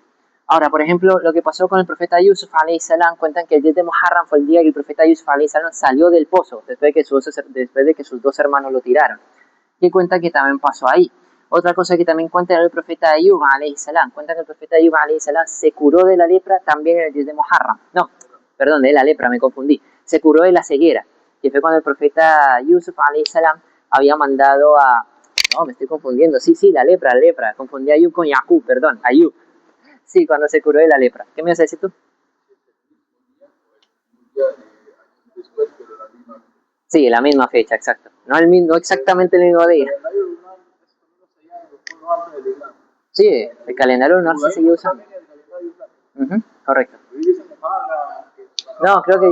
Ahora, por ejemplo, lo que pasó con el profeta Yusuf alayhi salam, cuentan que el 10 de Muharram fue el día que el profeta Yusuf alayhi salam salió del pozo después de que sus dos hermanos lo tiraron. Que cuenta que también pasó ahí. Otra cosa que también cuenta el profeta Ayub alayhi salam. Cuenta que el profeta Ayub alayhi salam se curó de la lepra también en el 10 de Muharram. No, perdón, de la lepra, me confundí. Se curó de la ceguera, que fue cuando el profeta Yusuf alayhi salam había mandado a... No, me estoy confundiendo. Sí, la lepra. Confundí a Ayub con Yaqub, perdón, Ayub. Sí, cuando se curó de la lepra. ¿Qué me vas a decir tú? Sí, la misma fecha, exacto. No exactamente el mismo día. Sí, el calendario lunar se sigue usando. Correcto. No, creo que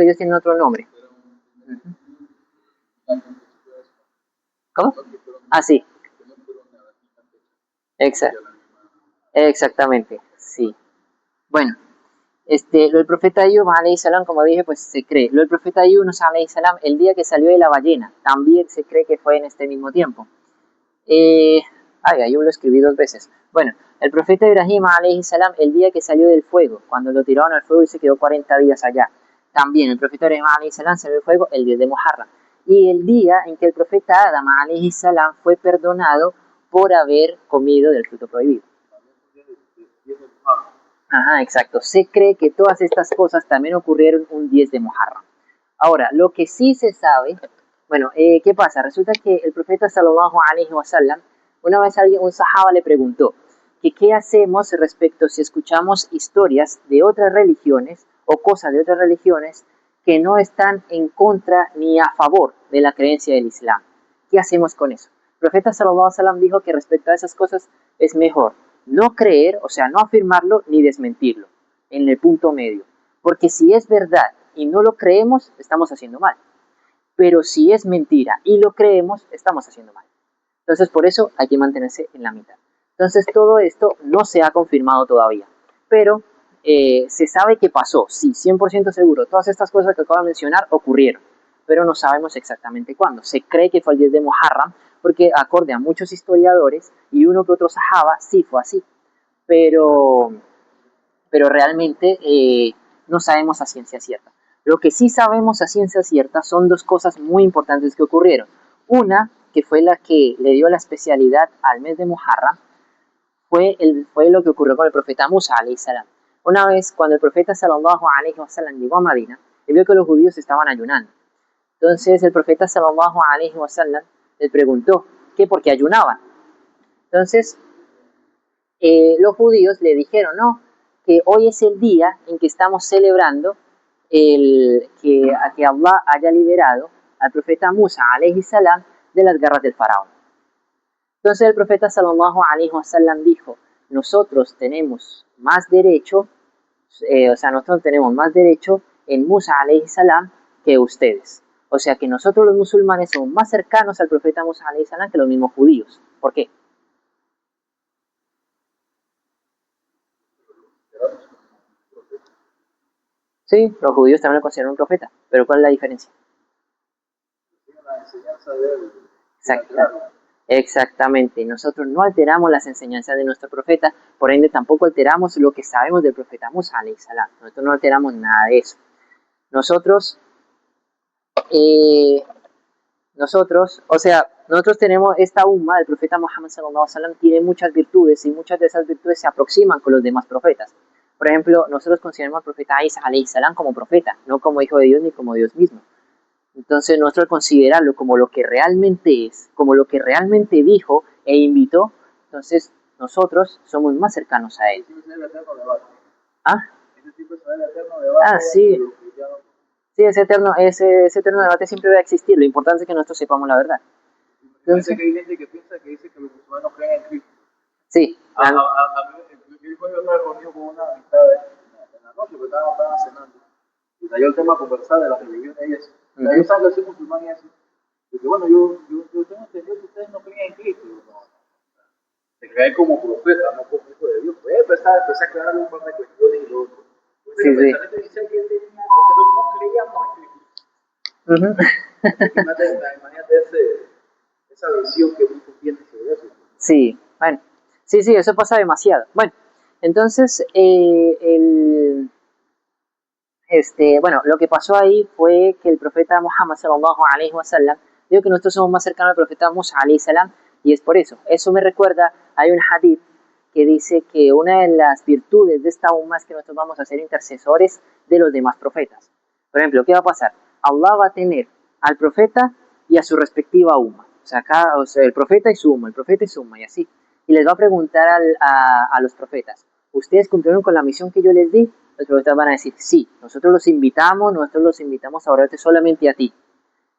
ellos tienen otro nombre. ¿Cómo? Ah, sí, exacto. Exactamente, sí. Bueno, lo del profeta Ayub, alayhi salam, como dije, pues se cree. Lo del profeta Yunus, alayhi salam, el día que salió de la ballena, también se cree que fue en este mismo tiempo. Ayub lo escribí dos veces. Bueno, el profeta Ibrahim, alayhi salam, el día que salió del fuego, cuando lo tiraron al fuego y se quedó 40 días allá. También el profeta Ibrahim, alayhi salam, salió del fuego el 10 de Muharram. Y el día en que el profeta Adam, alayhi salam, fue perdonado por haber comido del fruto prohibido. Ajá, exacto. Se cree que todas estas cosas también ocurrieron un 10 de Muharram. Ahora, lo que sí se sabe, bueno, ¿qué pasa? Resulta que el profeta sallallahu alaihi wasallam, una vez un sahaba le preguntó que qué hacemos respecto si escuchamos historias de otras religiones o cosas de otras religiones que no están en contra ni a favor de la creencia del Islam. ¿Qué hacemos con eso? El profeta sallallahu alaihi wasallam dijo que respecto a esas cosas es mejor no creer, o sea, no afirmarlo ni desmentirlo, en el punto medio. Porque si es verdad y no lo creemos, estamos haciendo mal. Pero si es mentira y lo creemos, estamos haciendo mal. Entonces, por eso hay que mantenerse en la mitad. Entonces, todo esto no se ha confirmado todavía. Pero se sabe que pasó, sí, 100% seguro. Todas estas cosas que acabo de mencionar ocurrieron, pero no sabemos exactamente cuándo. Se cree que fue el 10 de Muharram, porque acorde a muchos historiadores y uno que otro sahaba, sí fue así. Pero, pero realmente no sabemos a ciencia cierta. Lo que sí sabemos a ciencia cierta son dos cosas muy importantes que ocurrieron. Una, que fue la que le dio la especialidad al mes de Muharram, fue lo que ocurrió con el profeta Musa, alayhi salam. Una vez, cuando el profeta sallallahu alaihi wasallam llegó a Madina, él vio que los judíos estaban ayunando. Entonces el profeta sallallahu alaihi wasallam le preguntó que por qué ayunaban. Entonces los judíos le dijeron, no, que hoy es el día en que estamos celebrando que Allah haya liberado al profeta Musa, alayhi salam, de las garras del faraón. Entonces el profeta sallallahu alaihi wasallam dijo, nosotros tenemos más derecho, nosotros tenemos más derecho en Musa alayhi salam que ustedes. O sea que nosotros los musulmanes somos más cercanos al profeta Musa alayhi salam que los mismos judíos. ¿Por qué? Sí, los judíos también lo consideran un profeta, pero ¿cuál es la diferencia? Exactamente, nosotros no alteramos las enseñanzas de nuestro profeta, por ende tampoco alteramos lo que sabemos del profeta Musa alayhi salam. Nosotros no alteramos nada de eso. Nosotros, nosotros tenemos esta umma del profeta Muhammad sallallahu alaihi wasallam, tiene muchas virtudes y muchas de esas virtudes se aproximan con los demás profetas. Por ejemplo, nosotros consideramos al profeta Isa alayhi salam como profeta, no como hijo de Dios ni como Dios mismo. Entonces nosotros considerarlo como lo que realmente es, como lo que realmente dijo e invitó, entonces nosotros somos más cercanos a él. ¿Ah? Ah, sí. Sí, ese eterno debate siempre va a existir. Lo importante es que nosotros sepamos la verdad. Entonces, que hay gente que piensa que dice que los musulmanes creen en Cristo. Sí. A mí, yo estaba reunido con una amistad en la noche, porque estaban cenando. Y salió el tema a conversar de las religiones y eso. Yo sabía que soy musulmán y eso. Porque bueno, yo tengo entendido que ustedes no creen en Cristo. No. Se cree como profeta, no como hijo de Dios. Pues empecé a aclarar un par de cuestiones y lo otro. Sí, sí. Imagínate esa visión que muchos tienen sobre eso. Sí, bueno. Sí, eso pasa demasiado. Bueno, entonces, bueno, lo que pasó ahí fue que el profeta Muhammad sallallahu alaihi wasallam dijo que nosotros somos más cercanos al profeta Musa alaihi salam, y es por eso. Eso me recuerda, hay un hadith que dice que una de las virtudes de esta umma es que nosotros vamos a ser intercesores de los demás profetas. Por ejemplo, ¿qué va a pasar? Allah va a tener al profeta y a su respectiva umma. O sea, el profeta y su umma, el profeta y su umma, y así. Y les va a preguntar a los profetas, ¿ustedes cumplieron con la misión que yo les di? Los profetas van a decir, sí, nosotros los invitamos a orarte solamente a ti.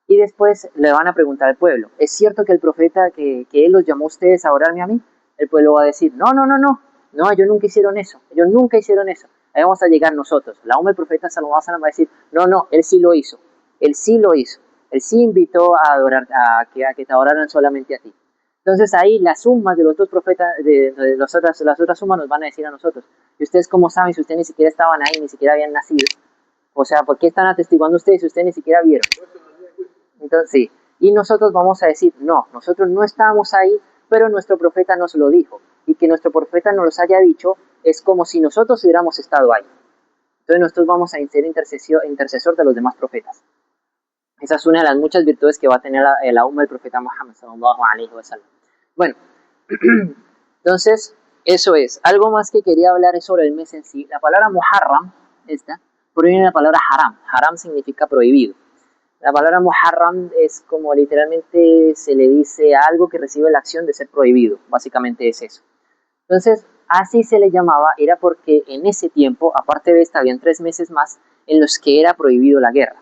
Y después le van a preguntar al pueblo, ¿es cierto que el profeta, que él los llamó a ustedes a orarme a mí? El pueblo va a decir, no, ellos nunca hicieron eso. Ahí vamos a llegar nosotros. La umma del profeta sallallahu alaihi wasallam va a decir, no, él sí lo hizo. Él sí invitó a adorar, a que te adoraran solamente a ti. Entonces ahí las sumas de los otros profetas, las otras sumas nos van a decir a nosotros, ¿y ustedes cómo saben si ustedes ni siquiera estaban ahí, ni siquiera habían nacido? O sea, ¿por qué están atestiguando ustedes si ustedes ni siquiera vieron? Entonces, sí. Y nosotros vamos a decir, no, nosotros no estábamos ahí, pero nuestro profeta nos lo dijo. Y que nuestro profeta nos los haya dicho es como si nosotros hubiéramos estado ahí. Entonces nosotros vamos a ser intercesor de los demás profetas. Esa es una de las muchas virtudes que va a tener la umma del profeta Muhammad sallallahu alaihi wasallam. Bueno, entonces eso es. Algo más que quería hablar es sobre el mes en sí. La palabra Muharram, proviene de la palabra haram. Haram significa prohibido. La palabra Muharram es como literalmente se le dice a algo que recibe la acción de ser prohibido. Básicamente es eso. Entonces, así se le llamaba, era porque en ese tiempo, aparte de esta, habían 3 meses más en los que era prohibido la guerra.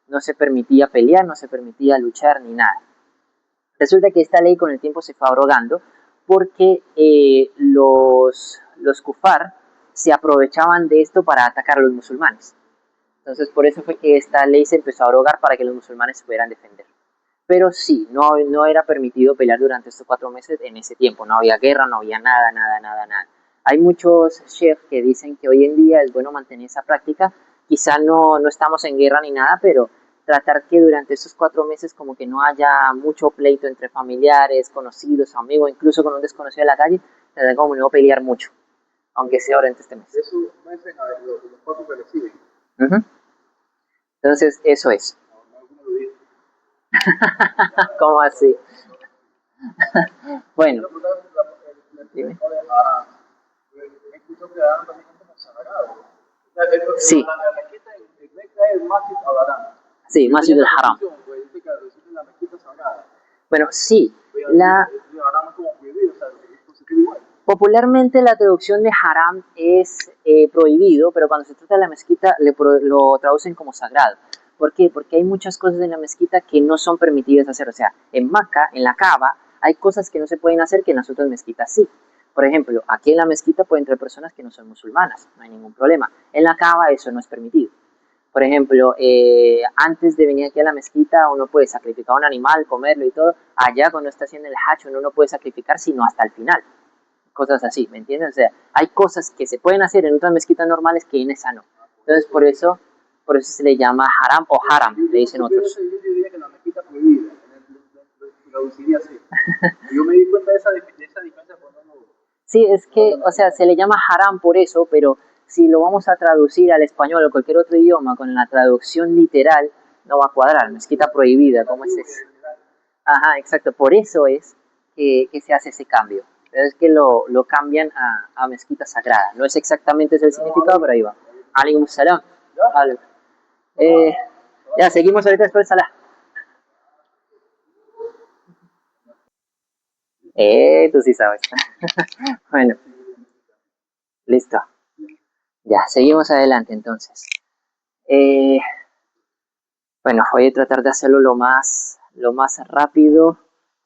No se permitía pelear, no se permitía luchar ni nada. Resulta que esta ley con el tiempo se fue abrogando porque los kufar se aprovechaban de esto para atacar a los musulmanes. Entonces por eso fue que esta ley se empezó a abrogar para que los musulmanes se pudieran defender. Pero sí, no era permitido pelear durante estos 4 meses en ese tiempo. No había guerra, no había nada. Hay muchos chefs que dicen que hoy en día es bueno mantener esa práctica. Quizá no estamos en guerra ni nada, pero tratar que durante estos 4 meses como que no haya mucho pleito entre familiares, conocidos, amigos, incluso con un desconocido de la calle, tratar como no pelear mucho, aunque sea durante este mes. Eso no es los pasos que reciben. Entonces, eso es. ¿Cómo así? Bueno. Dime. Sí. Sí, Masjid al-Haram. Bueno, sí. Popularmente la traducción de haram es prohibido, pero cuando se trata de la mezquita lo traducen como sagrado. ¿Por qué? Porque hay muchas cosas en la mezquita que no son permitidas hacer. O sea, en Meca, en la Kaaba, hay cosas que no se pueden hacer que en las otras mezquitas sí. Por ejemplo, aquí en la mezquita pueden entrar personas que no son musulmanas, no hay ningún problema. En la Kaaba eso no es permitido. Por ejemplo, antes de venir aquí a la mezquita uno puede sacrificar un animal, comerlo y todo. Allá cuando está haciendo el hajj uno no puede sacrificar sino hasta el final. Cosas así, ¿me entiendes? O sea, hay cosas que se pueden hacer en otras mezquitas normales que en esa no. Entonces por eso se le llama haram o haram, le dicen otros. Yo diría que la mezquita prohibida, lo traduciría así. Yo me di cuenta de esa diferencia cuando no. Sí, es que, o sea, se le llama haram por eso, pero si lo vamos a traducir al español o cualquier otro idioma con la traducción literal, no va a cuadrar. Mezquita prohibida, ¿cómo es eso? Ajá, exacto. Por eso es que se hace ese cambio. Pero es que lo cambian a mezquita sagrada. No es exactamente ese el significado, pero ahí va. Alaikum salam. Vale. Ya, seguimos ahorita después de Salah. Tú sí sabes. Bueno, listo. Ya, seguimos adelante entonces. Bueno, voy a tratar de hacerlo lo más rápido,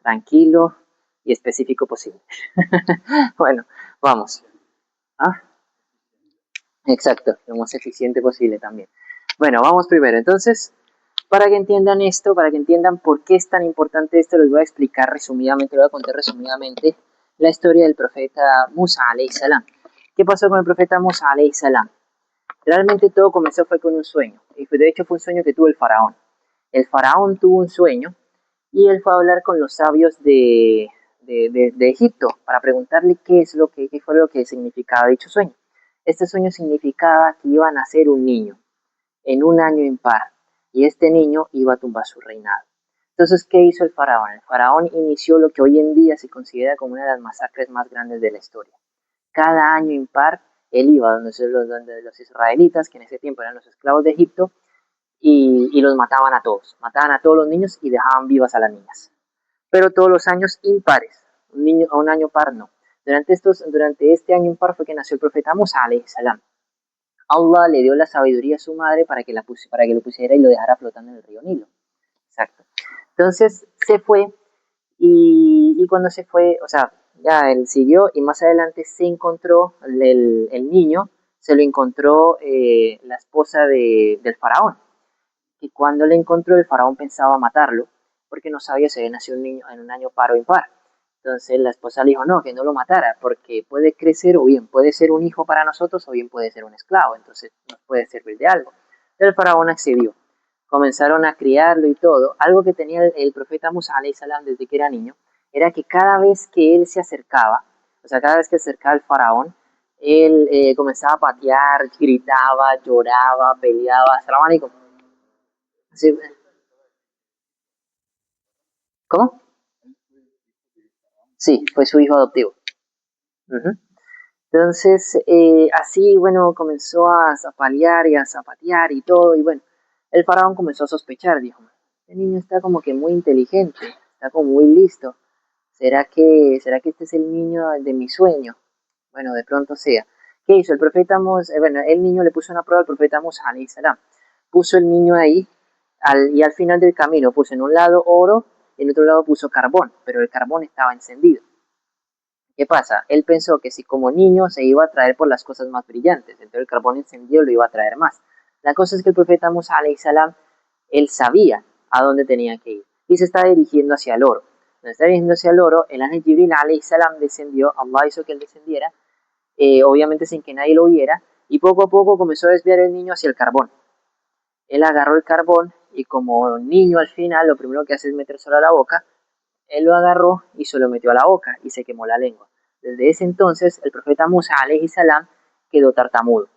tranquilo y específico posible. Bueno, vamos. ¿Ah? Exacto, lo más eficiente posible también. Bueno, vamos primero. Entonces, para que entiendan esto, para que entiendan por qué es tan importante esto, les voy a explicar resumidamente, les voy a contar resumidamente la historia del profeta Musa alayhi salam. ¿Qué pasó con el profeta Musa alayhi salam? Realmente todo comenzó fue con un sueño. Y de hecho fue un sueño que tuvo el faraón. El faraón tuvo un sueño y él fue a hablar con los sabios de Egipto para preguntarle qué fue lo que significaba dicho sueño. Este sueño significaba que iba a nacer un niño en un año impar y este niño iba a tumbar su reinado. Entonces, ¿qué hizo el faraón? El faraón inició lo que hoy en día se considera como una de las masacres más grandes de la historia. Cada año impar, él iba donde los israelitas, que en ese tiempo eran los esclavos de Egipto, y los mataban a todos. Mataban a todos los niños y dejaban vivas a las niñas. Pero todos los años impares, un año par no. Durante este año impar fue que nació el profeta Musa alayhi salam. Allah le dio la sabiduría a su madre para que lo pusiera y lo dejara flotando en el río Nilo. Exacto. Entonces se fue y cuando se fue, o sea, ya él siguió y más adelante se encontró el niño, se lo encontró la esposa del faraón. Y cuando le encontró, el faraón pensaba matarlo porque no sabía si había nacido un niño en un año par o impar. Entonces la esposa le dijo, no, que no lo matara, porque puede crecer o bien puede ser un hijo para nosotros o bien puede ser un esclavo, entonces nos puede servir de algo. El faraón accedió. Comenzaron a criarlo y todo. Algo que tenía el profeta Musa alayhi salam desde que era niño, era que cada vez que él se acercaba, o sea, cada vez que se acercaba el faraón, él comenzaba a patear, gritaba, lloraba, peleaba. Salam alaikum. Sí. ¿Cómo? Sí, fue su hijo adoptivo. Ujú. Entonces, así, bueno, comenzó a zapalear y a zapatear y todo, y bueno, el faraón comenzó a sospechar, dijo, este niño está como que muy inteligente, está como muy listo, será que este es el niño de mi sueño? Bueno, de pronto sea. ¿Qué hizo? El profeta Musa, bueno, el niño le puso una prueba al profeta Musa, alayhi salam. Puso el niño ahí, y al final del camino puso en un lado oro, y en otro lado puso carbón, pero el carbón estaba encendido. ¿Qué pasa? Él pensó que si como niño se iba a atraer por las cosas más brillantes, entonces el carbón encendido lo iba a atraer más. La cosa es que el profeta Musa alayhi salam, él sabía a dónde tenía que ir y se está dirigiendo hacia el oro. Cuando está dirigiendo hacia el oro, el ángel Jibril alayhi salam descendió, Allah hizo que él descendiera, obviamente sin que nadie lo viera, y poco a poco comenzó a desviar el niño hacia el carbón. Él agarró el carbón y como niño al final lo primero que hace es metérselo a la boca. Él lo agarró y se lo metió a la boca y se quemó la lengua. Desde ese entonces, el profeta Musa alayhi salam quedó tartamudo.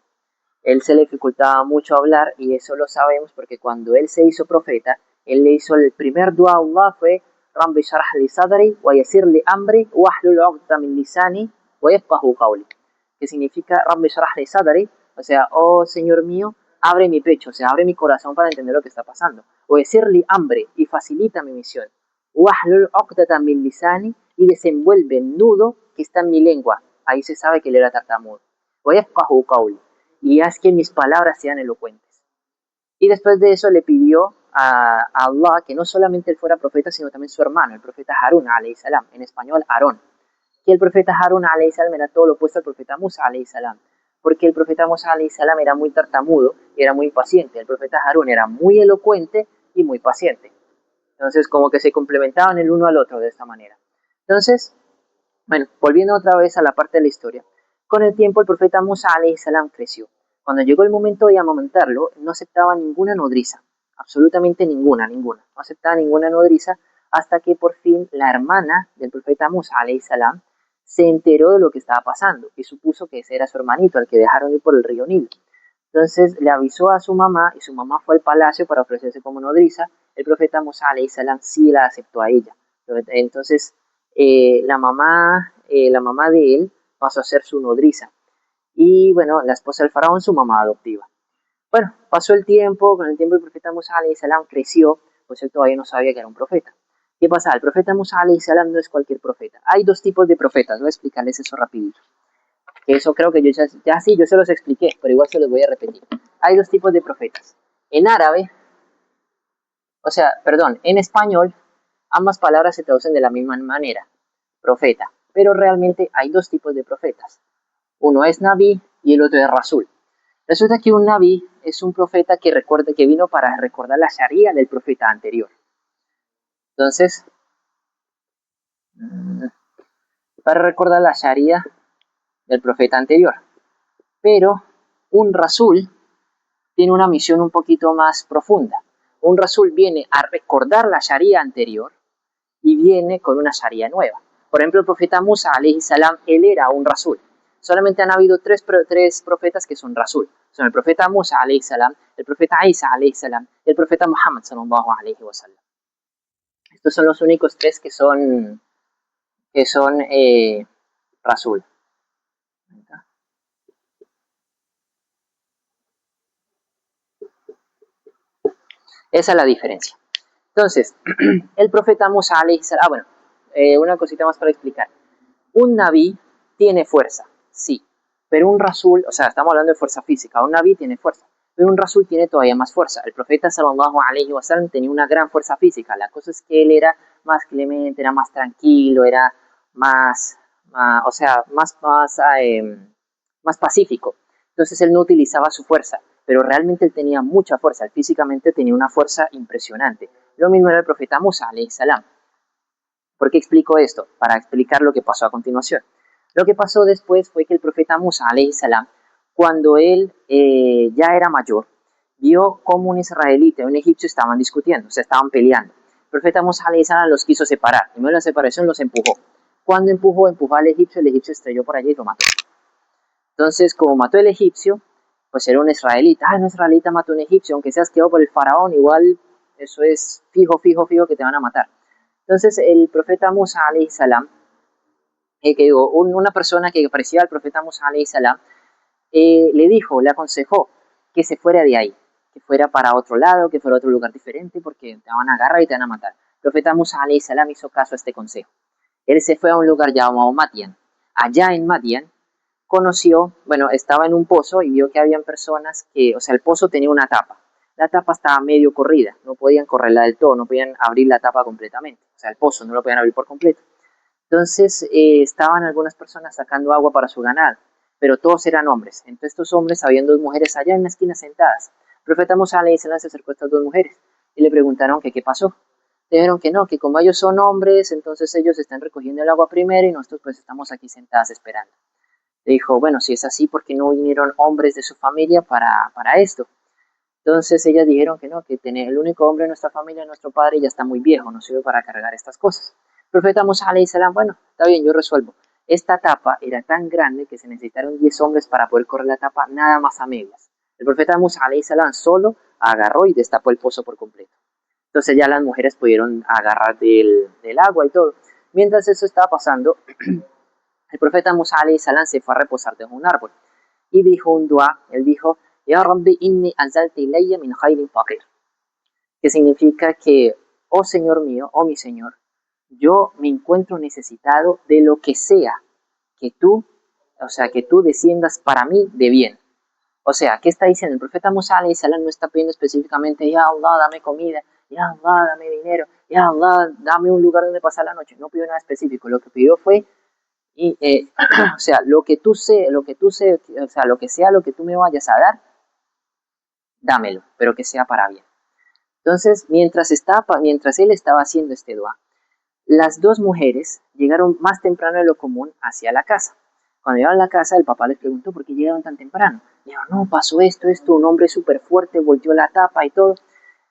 Él se le dificultaba mucho hablar y eso lo sabemos porque cuando él se hizo profeta, él le hizo el primer dua a Allah fue Rabbi sharah li sadri wa yasir li amri wa ahlul 'uqdata min lisani wa yafqahu qawli, que significa Rabbi sharah li sadri, o sea, oh Señor mío, abre mi pecho, o sea, abre mi corazón para entender lo que está pasando. Wa yasir li amri, y facilita mi misión. Wahlul 'uqdata min lisani, y desenvuelve el nudo que está en mi lengua. Ahí se sabe que él era tartamudo. Wa yafqahu qawli, y haz que mis palabras sean elocuentes. Y después de eso le pidió a Allah que no solamente él fuera profeta, sino también su hermano, el profeta Harun alayhi salam, en español Aarón. Que el profeta Harun alayhi salam era todo lo opuesto al profeta Musa alayhi salam. porque el profeta Musa alayhi salam era muy tartamudo y era muy impaciente. El profeta Harún era muy elocuente y muy paciente. Entonces, como que se complementaban el uno al otro de esta manera. Entonces, bueno, volviendo otra vez a la parte de la historia, con el tiempo el profeta Musa alayhi salam creció. Cuando llegó el momento de amamantarlo, no aceptaba ninguna nodriza, absolutamente ninguna. No aceptaba ninguna nodriza hasta que por fin la hermana del profeta Musa alayhi salam se enteró de lo que estaba pasando y supuso que ese era su hermanito, al que dejaron ir por el río Nilo. Entonces le avisó a su mamá y su mamá fue al palacio para ofrecerse como nodriza. El profeta Musa alayhi salam sí la aceptó a ella. Entonces la mamá de él pasó a ser su nodriza. Y bueno, la esposa del faraón, su mamá adoptiva. Bueno, pasó el tiempo, con el tiempo el profeta Musa alayhi salam creció, pues él todavía no sabía que era un profeta. ¿Qué pasa? El profeta Musa alayhi salam no es cualquier profeta. Hay dos tipos de profetas, voy a explicarles eso rapidito. Que eso creo que yo se los expliqué, pero igual se los voy a repetir. Hay dos tipos de profetas. En árabe, en español, ambas palabras se traducen de la misma manera, profeta. Pero realmente hay dos tipos de profetas. Uno es Nabi y el otro es Rasul. Resulta que un Nabi es un profeta que vino para recordar la Sharia del profeta anterior. Entonces, para recordar la Sharia del profeta anterior. Pero un Rasul tiene una misión un poquito más profunda. Un Rasul viene a recordar la Sharia anterior y viene con una Sharia nueva. Por ejemplo, el profeta Musa alayhi salam, él era un Rasul. Solamente han habido tres profetas que son Rasul. Son el profeta Musa alayhi salam, el profeta Isa alayhi salam y el profeta Muhammad sallallahu alayhi wa sallam. Estos son los únicos tres que son Rasul. Esa es la diferencia. Entonces, el profeta Musa alayhi salam, una cosita más para explicar. Un Nabi tiene fuerza, sí, pero un Rasul, o sea, estamos hablando de fuerza física, un Nabi tiene fuerza, pero un Rasul tiene todavía más fuerza. El profeta sallallahu alayhi wa sallam tenía una gran fuerza física, la cosa es que él era más clemente, era más tranquilo, era más pacífico. Entonces él no utilizaba su fuerza, pero realmente él tenía mucha fuerza, él físicamente tenía una fuerza impresionante. Lo mismo era el profeta Musa alayhi salam. ¿Por qué explico esto? Para explicar lo que pasó a continuación. Lo que pasó después fue que el profeta Musa alayhi salam, cuando él ya era mayor, vio cómo un israelita y un egipcio estaban discutiendo, se estaban peleando. El profeta Musa alayhi salam los quiso separar, y en la separación los empujó. Cuando empujó al egipcio, el egipcio estrelló por allí y lo mató. Entonces, como mató el egipcio, pues era un israelita. Un israelita mató a un egipcio, aunque seas quedado por el faraón, igual eso es fijo que te van a matar. Entonces el profeta Musa alayhi salam, una persona que parecía al profeta Musa alayhi salam, le aconsejó que se fuera de ahí, que fuera para otro lado, que fuera a otro lugar diferente, porque te van a agarrar y te van a matar. El profeta Musa alayhi salam hizo caso a este consejo. Él se fue a un lugar llamado Madian. Allá en Madian estaba en un pozo y vio que habían personas el pozo tenía una tapa. La tapa estaba medio corrida, no podían correrla del todo, no podían abrir la tapa completamente. O sea, el pozo no lo podían abrir por completo. Entonces estaban algunas personas sacando agua para su ganado, pero todos eran hombres. Entre estos hombres habían dos mujeres allá en la esquina sentadas. El profeta Musa alayhi salam se acercó a estas dos mujeres y le preguntaron que qué pasó. Le dijeron que no, que como ellos son hombres, entonces ellos están recogiendo el agua primero y nosotros pues estamos aquí sentadas esperando. Le dijo, bueno, si es así, ¿por qué no vinieron hombres de su familia para esto? Entonces ellas dijeron que no, que el único hombre de nuestra familia, nuestro padre, ya está muy viejo, no sirve para cargar estas cosas. El profeta Musa alayhi salam, bueno, está bien, yo resuelvo. Esta tapa era tan grande que se necesitaron 10 hombres para poder correr la tapa nada más a medias. El profeta Musa alayhi salam solo agarró y destapó el pozo por completo. Entonces ya las mujeres pudieron agarrar del agua y todo. Mientras eso estaba pasando, el profeta Musa alayhi salam se fue a reposar debajo de un árbol y dijo un dua. Él dijo, Ya Rabbi inni anzalta ilayya min khayrin faqir, que significa que, oh Señor mío, oh mi Señor, yo me encuentro necesitado de lo que sea que tú, que tú desciendas para mí de bien. O sea, ¿qué está diciendo? El profeta Musa alayhi salam no está pidiendo específicamente, Ya Allah, dame comida, Ya Allah, dame dinero, Ya Allah, dame un lugar donde pasar la noche. No pidió nada específico. Lo que pidió fue Y, o sea, lo que tú o sea, lo que sea lo que tú me vayas a dar, dámelo, pero que sea para bien. Entonces, mientras él estaba haciendo este dua, las dos mujeres llegaron más temprano de lo común hacia la casa. Cuando llegaron a la casa, el papá les preguntó por qué llegaron tan temprano. Dijeron, no, pasó esto, un hombre súper fuerte volteó la tapa y todo.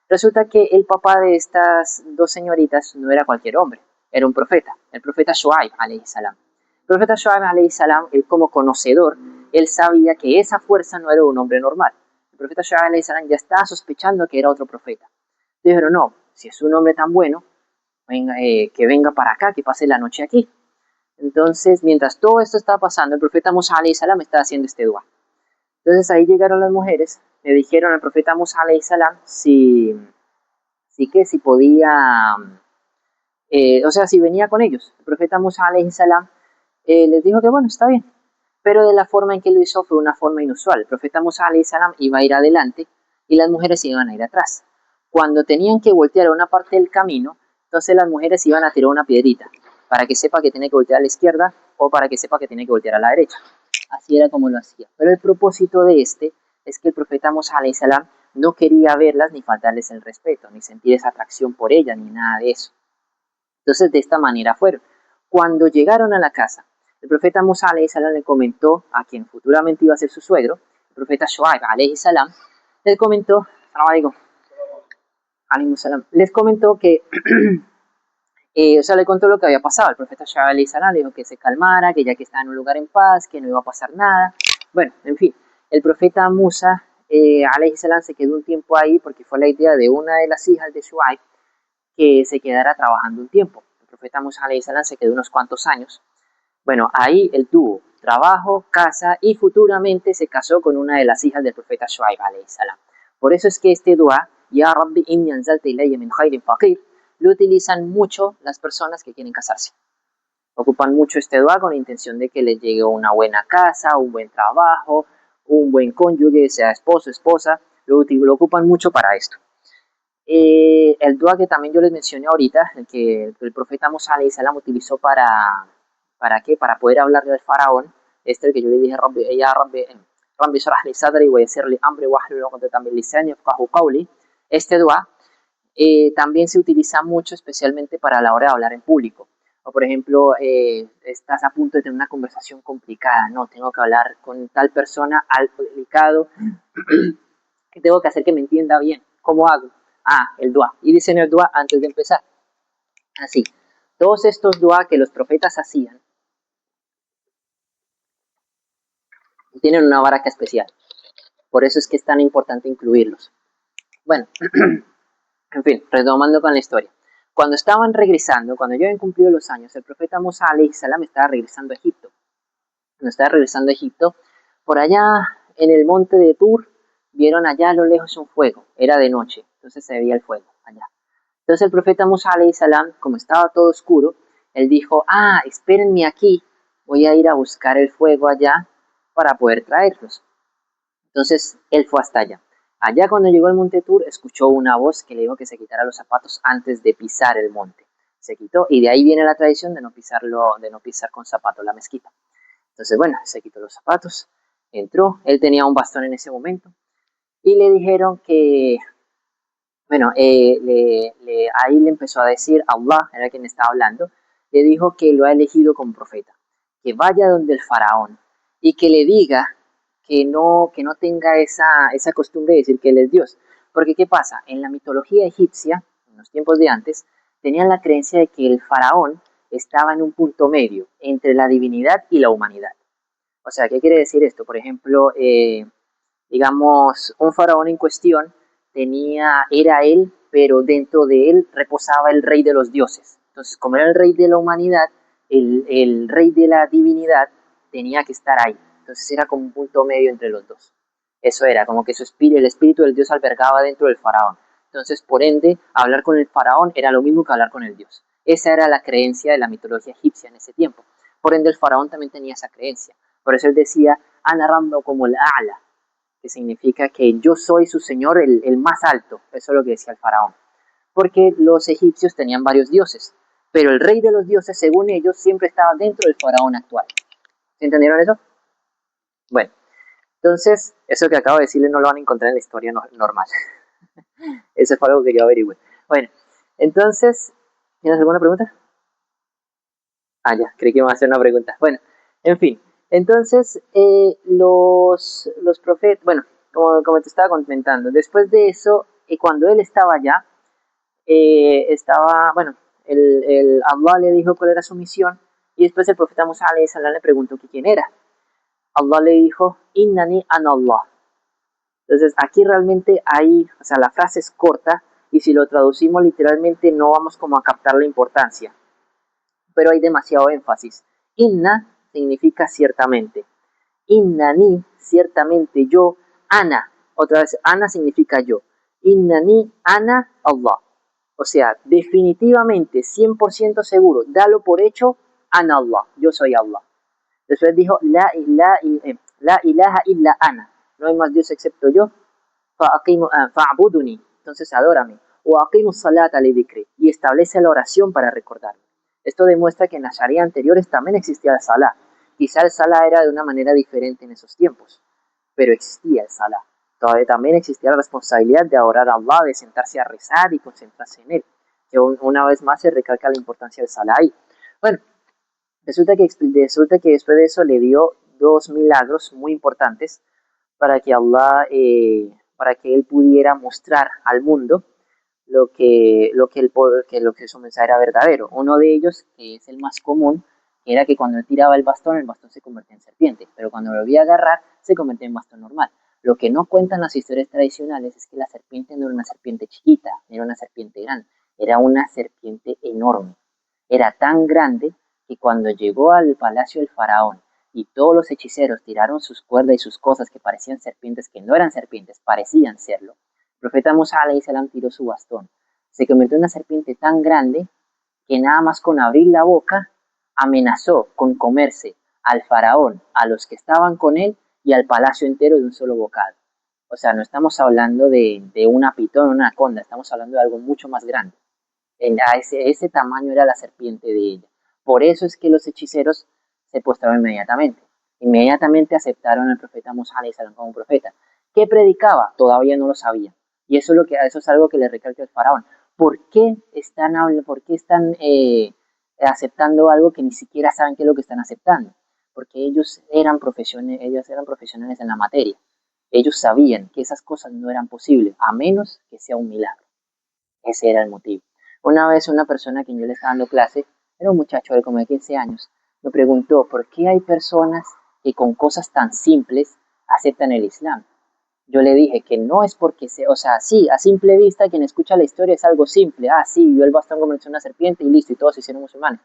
Resulta que el papá de estas dos señoritas no era cualquier hombre, era un profeta, el profeta Shuaib, alayhi salam. El profeta Shuaib, alayhi salam, él como conocedor, él sabía que esa fuerza no era un hombre normal. El profeta Shuaib, alayhi salam, ya estaba sospechando que era otro profeta. Dijeron, no, si es un hombre tan bueno, venga, que venga para acá, que pase la noche aquí. Entonces, mientras todo esto estaba pasando, el profeta Musa alayhi salam estaba haciendo este dua. Entonces ahí llegaron las mujeres, le dijeron al profeta Musa alayhi salam si podía, o sea, si venía con ellos. El profeta Musa alayhi salam les dijo que bueno, está bien, pero de la forma en que lo hizo fue una forma inusual. El profeta Musa alayhi salam iba a ir adelante y las mujeres iban a ir atrás. Cuando tenían que voltear a una parte del camino, entonces las mujeres iban a tirar una piedrita para que sepa que tiene que voltear a la izquierda o para que sepa que tiene que voltear a la derecha. Así era como lo hacía. Pero el propósito de este es que el profeta Musa alayhi salam no quería verlas ni faltarles el respeto, ni sentir esa atracción por ellas, ni nada de eso. Entonces de esta manera fueron. Cuando llegaron a la casa, el profeta Musa alayhi salam le comentó a quien futuramente iba a ser su suegro, el profeta Shuaib alayhi salam, les comentó, les comentó que, o sea, le contó lo que había pasado. El profeta Shuaib alayhi salam le dijo que se calmara, que ya que estaba en un lugar en paz, que no iba a pasar nada. Bueno, en fin, el profeta Musa alayhi salam se quedó un tiempo ahí porque fue la idea de una de las hijas de Shuaib que se quedara trabajando un tiempo. El profeta Musa alayhi salam se quedó unos cuantos años. Bueno, ahí él tuvo trabajo, casa y futuramente se casó con una de las hijas del profeta Shuaib alayhi salam. Por eso es que este dua, Ya Rabbi inni anzalta ilayya min khairin faqir, lo utilizan mucho las personas que quieren casarse. Ocupan mucho este dua con la intención de que les llegue una buena casa, un buen trabajo, un buen cónyuge, sea esposo, esposa, lo ocupan mucho para esto. El dua que también yo les mencioné ahorita, el que el profeta Musa alayhi salam utilizó ¿para qué? Para poder hablarle al faraón, el que yo le dije, ya Rabbi shrah li sadri wa yassir li amri wahlul 'uqdatan min lisani yafqahu qawli. Este dua también se utiliza mucho, especialmente para la hora de hablar en público. O por ejemplo, estás a punto de tener una conversación complicada, no, tengo que hablar con tal persona, algo delicado, que tengo que hacer que me entienda bien. ¿Cómo hago? El dua. Y dicen el dua antes de empezar. Así. Todos estos dua que los profetas hacían tienen una baraka especial. Por eso es que es tan importante incluirlos. Bueno, en fin, retomando con la historia. Cuando estaban regresando, cuando ya habían cumplido los años, el profeta Musa alayhi salam estaba regresando a Egipto. Cuando estaba regresando a Egipto, por allá en el monte de Tur, vieron allá a lo lejos un fuego. Era de noche, entonces se veía el fuego allá. Entonces el profeta Musa alayhi salam, como estaba todo oscuro, él dijo, espérenme aquí, voy a ir a buscar el fuego allá para poder traerlos. Entonces él fue hasta allá. Allá cuando llegó al monte Tur, escuchó una voz que le dijo que se quitara los zapatos antes de pisar el monte. Se quitó y de ahí viene la tradición de no pisar con zapatos la mezquita. Entonces, bueno, se quitó los zapatos, entró, él tenía un bastón en ese momento y le dijeron que, bueno, ahí le empezó a decir, Allah, era quien estaba hablando, le dijo que lo ha elegido como profeta, que vaya donde el faraón y que le diga que no tenga esa costumbre de decir que él es Dios. Porque, ¿qué pasa? En la mitología egipcia, en los tiempos de antes, tenían la creencia de que el faraón estaba en un punto medio entre la divinidad y la humanidad. O sea, ¿qué quiere decir esto? Por ejemplo, digamos, un faraón en cuestión era él, pero dentro de él reposaba el rey de los dioses. Entonces, como era el rey de la humanidad, el rey de la divinidad tenía que estar ahí. Entonces era como un punto medio entre los dos. Eso era, como que el espíritu del dios albergaba dentro del faraón. Entonces, por ende, hablar con el faraón era lo mismo que hablar con el dios. Esa era la creencia de la mitología egipcia en ese tiempo. Por ende, el faraón también tenía esa creencia. Por eso él decía, Ana Rambo como el Ala, que significa que yo soy su señor, el más alto. Eso es lo que decía el faraón. Porque los egipcios tenían varios dioses. Pero el rey de los dioses, según ellos, siempre estaba dentro del faraón actual. ¿Sí entendieron eso? Bueno, entonces, eso que acabo de decirles no lo van a encontrar en la historia normal. Eso fue algo que yo averigüé. Bueno, entonces, ¿tienes alguna pregunta? Ah, ya, creí que iba a hacer una pregunta. Bueno, en fin. Entonces, los profetas, bueno, como te estaba comentando, después de eso, cuando él estaba allá, bueno, Allah le dijo cuál era su misión, y después el profeta Musa alayhi salam le preguntó que quién era. Allah le dijo, Innani an Allah. Entonces, aquí realmente hay, o sea, la frase es corta, y si lo traducimos literalmente no vamos como a captar la importancia, pero hay demasiado énfasis. Inna significa ciertamente. Innani, ciertamente yo. Ana, otra vez, Ana significa yo. Innani, Ana, Allah. O sea, definitivamente, 100% seguro, dalo por hecho, Ana Allah, yo soy Allah. Después dijo, la ilaha illa Ana, no hay más Dios excepto yo. Fa'buduni, entonces adórame. O aqimus salata li dhikri, y establece la oración para recordarme. Esto demuestra que en las Sharia anteriores también existía el Salah. Quizá el Salah era de una manera diferente en esos tiempos, pero existía el Salah. Todavía también existía la responsabilidad de adorar a Allah, de sentarse a rezar y concentrarse en él. Que una vez más se recalca la importancia del Salah ahí. Bueno, resulta que después de eso le dio dos milagros muy importantes para que Allah, para que él pudiera mostrar al mundo lo que su mensaje era verdadero. Uno de ellos, que es el más común, era que cuando él tiraba el bastón se convertía en serpiente, pero cuando lo volvía a agarrar, se convertía en bastón normal. Lo que no cuentan las historias tradicionales es que la serpiente no era una serpiente chiquita, no era una serpiente grande, era una serpiente enorme. Era tan grande que cuando llegó al palacio del faraón y todos los hechiceros tiraron sus cuerdas y sus cosas que parecían serpientes, que no eran serpientes, parecían serlo, el profeta Musa alayhi salam tiró su bastón. Se convirtió en una serpiente tan grande que nada más con abrir la boca amenazó con comerse al faraón, a los que estaban con él y al palacio entero de un solo bocado. O sea, no estamos hablando de una pitón o una anaconda, estamos hablando de algo mucho más grande. A ese tamaño era la serpiente de ella. Por eso es que los hechiceros se postraron inmediatamente. Inmediatamente aceptaron al profeta Musa alayhi salam como profeta. ¿Qué predicaba? Todavía no lo sabían. Y eso es algo que le recalca el faraón. ¿Por qué están aceptando algo que ni siquiera saben qué es lo que están aceptando? Porque ellos eran profesionales en la materia. Ellos sabían que esas cosas no eran posibles, a menos que sea un milagro. Ese era el motivo. Una vez una persona a quien yo le estaba dando clase, era un muchacho de como de 15 años, me preguntó por qué hay personas que con cosas tan simples aceptan el Islam. Yo le dije que no es porque o sea, sí, a simple vista quien escucha la historia es algo simple. Ah, sí, vio el bastón convirtió en una serpiente y listo, y todos se hicieron musulmanes.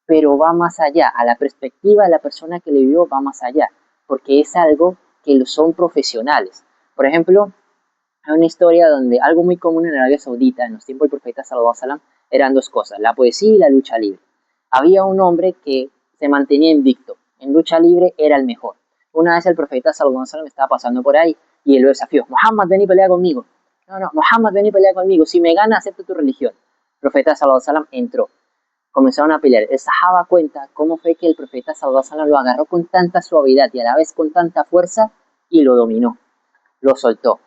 Pero va más allá, a la perspectiva de la persona que le vio va más allá, porque es algo que son profesionales. Por ejemplo, hay una historia donde algo muy común en Arabia Saudita, en los tiempos del profeta sallallahu alaihi wasallam, eran dos cosas, la poesía y la lucha libre. Había un hombre que se mantenía invicto, en lucha libre era el mejor. Una vez el profeta sallallahu alaihi wasallam estaba pasando por ahí y él lo desafió, Muhammad, ven y pelea conmigo. No, Muhammad, ven y pelea conmigo, si me gana acepto tu religión. El profeta sallallahu alaihi wasallam entró, comenzaron a pelear. El sahaba cuenta cómo fue que el profeta sallallahu alaihi wasallam lo agarró con tanta suavidad y a la vez con tanta fuerza y lo dominó, lo soltó.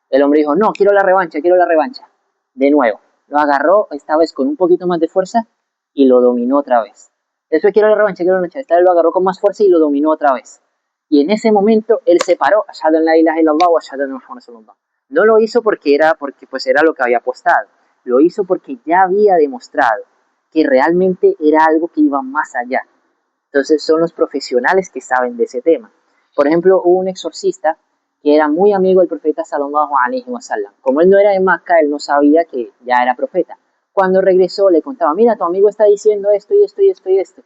El hombre dijo, no, quiero la revancha, quiero la revancha. De nuevo, lo agarró esta vez con un poquito más de fuerza y lo dominó otra vez. Después quiero la revancha, quiero la revancha. Esta vez lo agarró con más fuerza y lo dominó otra vez. Y en ese momento él se paró, ashhadu an la ilaha illallah wa ashhadu anna muhammadan rasulullah. No lo hizo porque pues era lo que había apostado. Lo hizo porque ya había demostrado que realmente era algo que iba más allá. Entonces son los profesionales que saben de ese tema. Por ejemplo, hubo un exorcista que era muy amigo del profeta sallallahu alaihi wasallam. Como él no era de Makkah, él no sabía que ya era profeta. Cuando regresó le contaba, mira, tu amigo está diciendo esto y esto y esto y esto.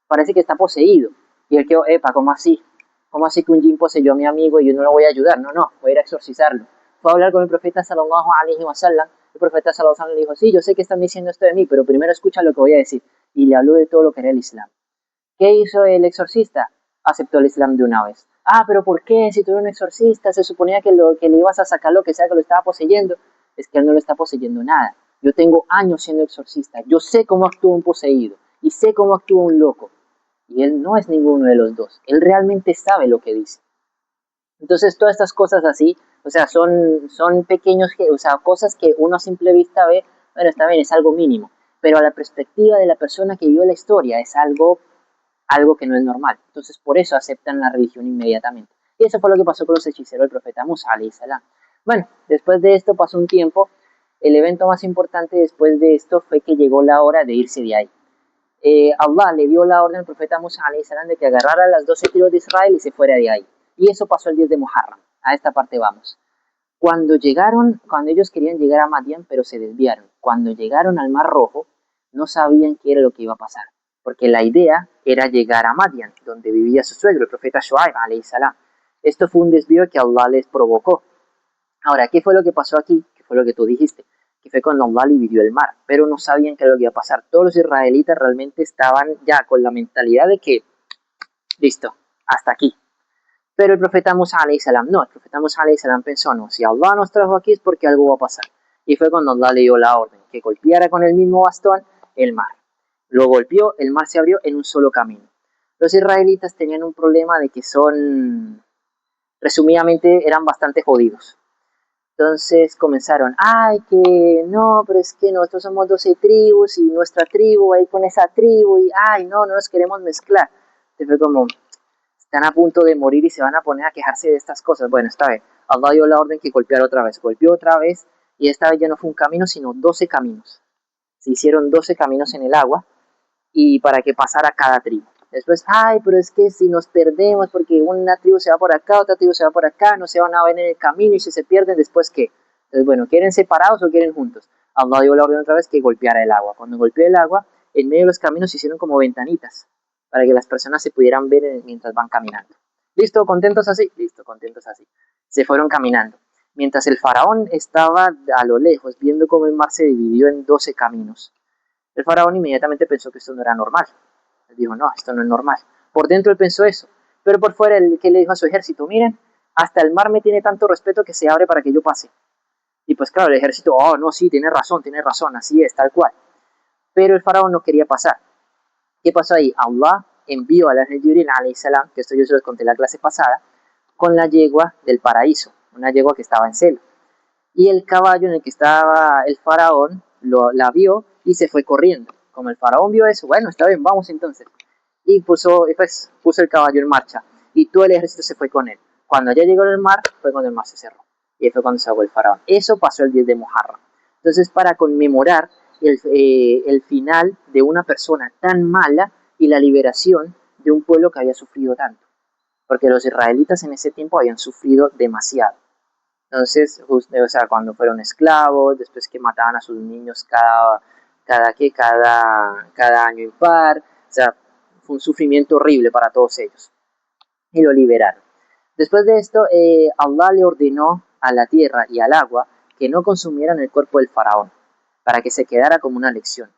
Parece que está poseído. Y él quedó, epa, ¿cómo así? ¿Cómo así que un jinn poseyó a mi amigo y yo no lo voy a ayudar? No, voy a ir a exorcizarlo. Fue a hablar con el profeta sallallahu alaihi wasallam. El profeta sallallahu alaihi wasallam le dijo, sí, yo sé que están diciendo esto de mí, pero primero escucha lo que voy a decir. Y le habló de todo lo que era el Islam. ¿Qué hizo el exorcista? Aceptó el Islam de una vez. Ah, pero ¿por qué? Si tú eres un exorcista, se suponía que le ibas a sacar lo que sea que lo estaba poseyendo. Es que él no lo está poseyendo nada. Yo tengo años siendo exorcista. Yo sé cómo actúa un poseído y sé cómo actúa un loco. Y él no es ninguno de los dos. Él realmente sabe lo que dice. Entonces, todas estas cosas así, o sea, son pequeños, o sea, cosas que uno a simple vista ve, bueno, está bien, es algo mínimo. Pero a la perspectiva de la persona que vio la historia es algo que no es normal. Entonces, por eso aceptan la religión inmediatamente. Y eso fue lo que pasó con los hechiceros del profeta Musa, alayhi salam. Bueno, después de esto pasó un tiempo. El evento más importante después de esto fue que llegó la hora de irse de ahí. Allah le dio la orden al profeta Musa alayhi salam de que agarrara las 12 tribus de Israel y se fuera de ahí. Y eso pasó el 10 de Muharram. A esta parte vamos. Cuando ellos querían llegar a Madian, pero se desviaron. Cuando llegaron al Mar Rojo, no sabían qué era lo que iba a pasar. Porque la idea era llegar a Madian, donde vivía su suegro, el profeta Shuaib alayhi salam. Esto fue un desvío que Allah les provocó. Ahora, ¿qué fue lo que pasó aquí? ¿Qué fue lo que tú dijiste? Que fue cuando Allah dividió el mar, pero no sabían qué era lo que iba a pasar. Todos los israelitas realmente estaban ya con la mentalidad de que, listo, hasta aquí. Pero el profeta Musa alayhi salam no, el profeta Musa alayhi salam pensó, no, si Allah nos trajo aquí es porque algo va a pasar. Y fue cuando Allah le dio la orden, que golpeara con el mismo bastón el mar. Lo golpeó, el mar se abrió en un solo camino. Los israelitas tenían un problema de que resumidamente, eran bastante jodidos. Entonces comenzaron, ay, que no, pero es que nosotros somos 12 tribus y nuestra tribu va a ir con esa tribu y, ay, no nos queremos mezclar. Entonces fue como, están a punto de morir y se van a poner a quejarse de estas cosas. Bueno, esta vez, Allah dio la orden que golpeara otra vez. Golpeó otra vez y esta vez ya no fue un camino, sino 12 caminos. Se hicieron 12 caminos en el agua y para que pasara cada tribu. Después, ay, pero es que si nos perdemos porque una tribu se va por acá, otra tribu se va por acá, no se van a ver en el camino y si se pierden, ¿después qué? Entonces, bueno, ¿quieren separados o quieren juntos? Allah dio la orden otra vez que golpeara el agua. Cuando golpeó el agua, en medio de los caminos se hicieron como ventanitas para que las personas se pudieran ver mientras van caminando. ¿Listo? ¿Contentos así? Listo, contentos así. Se fueron caminando. Mientras el faraón estaba a lo lejos viendo cómo el mar se dividió en 12 caminos, el faraón inmediatamente pensó que esto no era normal. Él dijo, no, esto no es normal. Por dentro él pensó eso, pero por fuera él que le dijo a su ejército, miren, hasta el mar me tiene tanto respeto que se abre para que yo pase. Y pues claro, el ejército, oh, no, sí, tiene razón, así es, tal cual. Pero el faraón no quería pasar. ¿Qué pasó ahí? Allah envió al ángel Jibril alayhi salam, que esto yo se los conté en la clase pasada, con la yegua del paraíso, una yegua que estaba en celo. Y el caballo en el que estaba el faraón la vio y se fue corriendo. Como el faraón vio eso, bueno, está bien, vamos entonces. Y puso el caballo en marcha y todo el ejército se fue con él. Cuando ya llegó al mar, fue cuando el mar se cerró. Y fue cuando se ahogó el faraón. Eso pasó el 10 de Muharram. Entonces, para conmemorar el final de una persona tan mala y la liberación de un pueblo que había sufrido tanto. Porque los israelitas en ese tiempo habían sufrido demasiado. Entonces, o sea, cuando fueron esclavos, después que mataban a sus niños cada año impar, o sea, fue un sufrimiento horrible para todos ellos. Y lo liberaron. Después de esto, Allah le ordenó a la tierra y al agua que no consumieran el cuerpo del faraón, para que se quedara como una lección.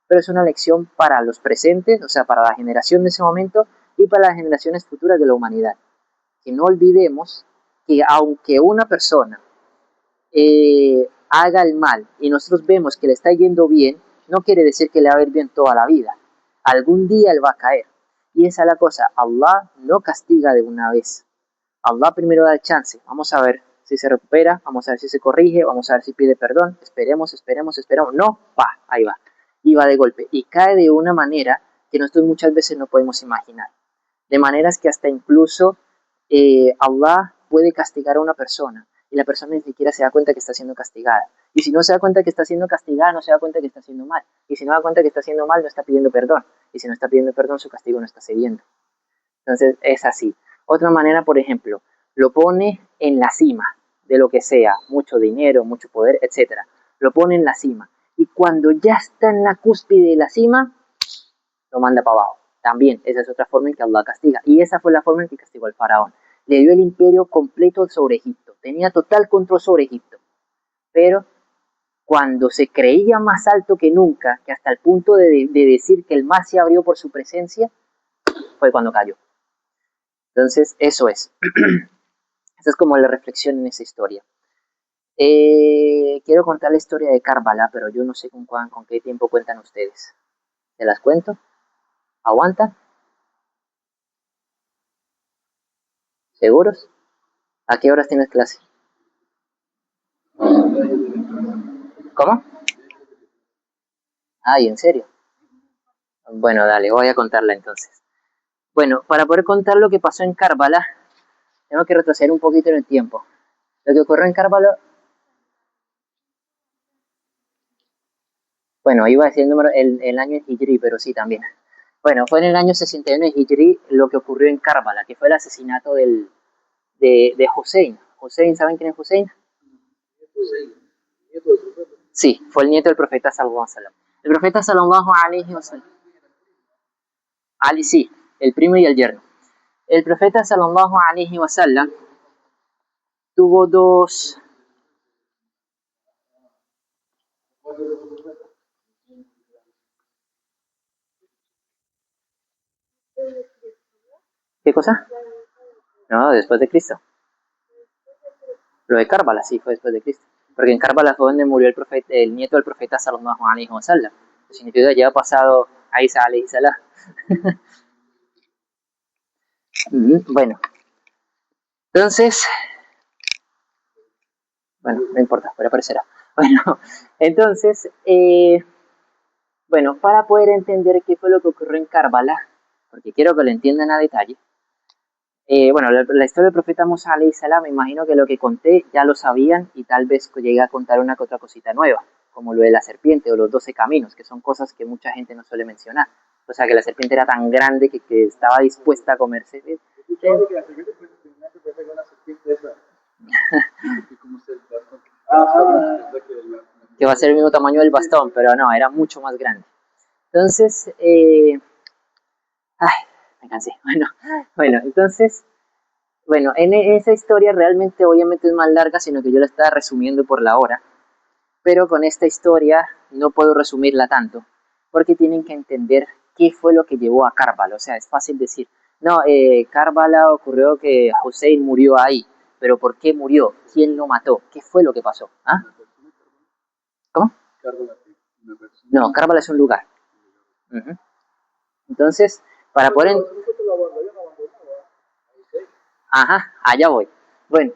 Pero es una lección para los presentes, o sea, para la generación de ese momento y para las generaciones futuras de la humanidad. Que no olvidemos que aunque una persona haga el mal y nosotros vemos que le está yendo bien, no quiere decir que le va a ir bien toda la vida. Algún día él va a caer. Y esa es la cosa, Allah no castiga de una vez. Allah primero da el chance. Vamos a ver si se recupera, vamos a ver si se corrige, vamos a ver si pide perdón. Esperemos. No, ahí va. Y va de golpe. Y cae de una manera que nosotros muchas veces no podemos imaginar. De maneras que hasta incluso Allah puede castigar a una persona y la persona ni siquiera se da cuenta que está siendo castigada. Y si no se da cuenta que está siendo castigada, no se da cuenta que está haciendo mal. Y si no da cuenta que está haciendo mal, no está pidiendo perdón. Y si no está pidiendo perdón, su castigo no está cediendo. Entonces es así. Otra manera, por ejemplo, lo pone en la cima de lo que sea, mucho dinero, mucho poder, etc. Lo pone en la cima. Y cuando ya está en la cúspide de la cima, lo manda para abajo. También, esa es otra forma en que Allah castiga. Y esa fue la forma en que castigó al faraón. Le dio el imperio completo sobre Egipto. Tenía total control sobre Egipto. Pero cuando se creía más alto que nunca, que hasta el punto de decir que el mar se abrió por su presencia, fue cuando cayó. Entonces, eso es. Esa es como la reflexión en esa historia. Quiero contar la historia de Karbala, pero yo no sé con qué tiempo cuentan ustedes. ¿Se las cuento? ¿Aguantan? ¿Seguros? ¿A qué horas tienes clase? ¿Cómo? Ay, ¿en serio? Bueno, dale, voy a contarla entonces. Bueno, para poder contar lo que pasó en Karbala, tengo que retroceder un poquito en el tiempo. Lo que ocurrió en Karbala, bueno, iba a decir el año en Hijri, pero sí también. Bueno, fue en el año 61 de Hijri lo que ocurrió en Karbala, que fue el asesinato de Hussein. Hussein, ¿saben quién es Hussein? Sí, fue el nieto del profeta sallallahu alaihi wasallam. El profeta sallallahu alaihi wasallam. Ali sí, el primo y el yerno. El profeta sallallahu alaihi wasallam tuvo dos. ¿Qué cosa? No, después de Cristo. Lo de Karbala sí fue después de Cristo. Porque en Karbala fue donde murió el nieto del profeta sallallahu alaihi wasallam. Eso significa que ya ha pasado a Isa alaihi salam. Bueno, entonces, bueno, no importa, pero aparecerá. Bueno, entonces, bueno, para poder entender qué fue lo que ocurrió en Karbala, porque quiero que lo entiendan a detalle, bueno, la historia del profeta Musa alayhi salam, me imagino que lo que conté ya lo sabían y tal vez llegué a contar una que otra cosita nueva, como lo de la serpiente o los 12 caminos, que son cosas que mucha gente no suele mencionar. O sea, que la serpiente era tan grande que estaba dispuesta a comerse. Claro que la serpiente pues tenía que pegar una serpiente esa. Que va a ser el mismo tamaño del bastón, pero no, era mucho más grande. Entonces, ay, me cansé. Bueno, entonces, bueno, en esa historia realmente obviamente es más larga, sino que yo la estaba resumiendo por la hora. Pero con esta historia no puedo resumirla tanto, porque tienen que entender qué fue lo que llevó a Karbala. O sea, es fácil decir, no, Karbala ocurrió que Hussein murió ahí, pero ¿por qué murió? ¿Quién lo mató? ¿Qué fue lo que pasó? ¿Ah? ¿Cómo? No, Karbala es un lugar. Uh-huh. Entonces, para poder... Ajá, allá voy. Bueno,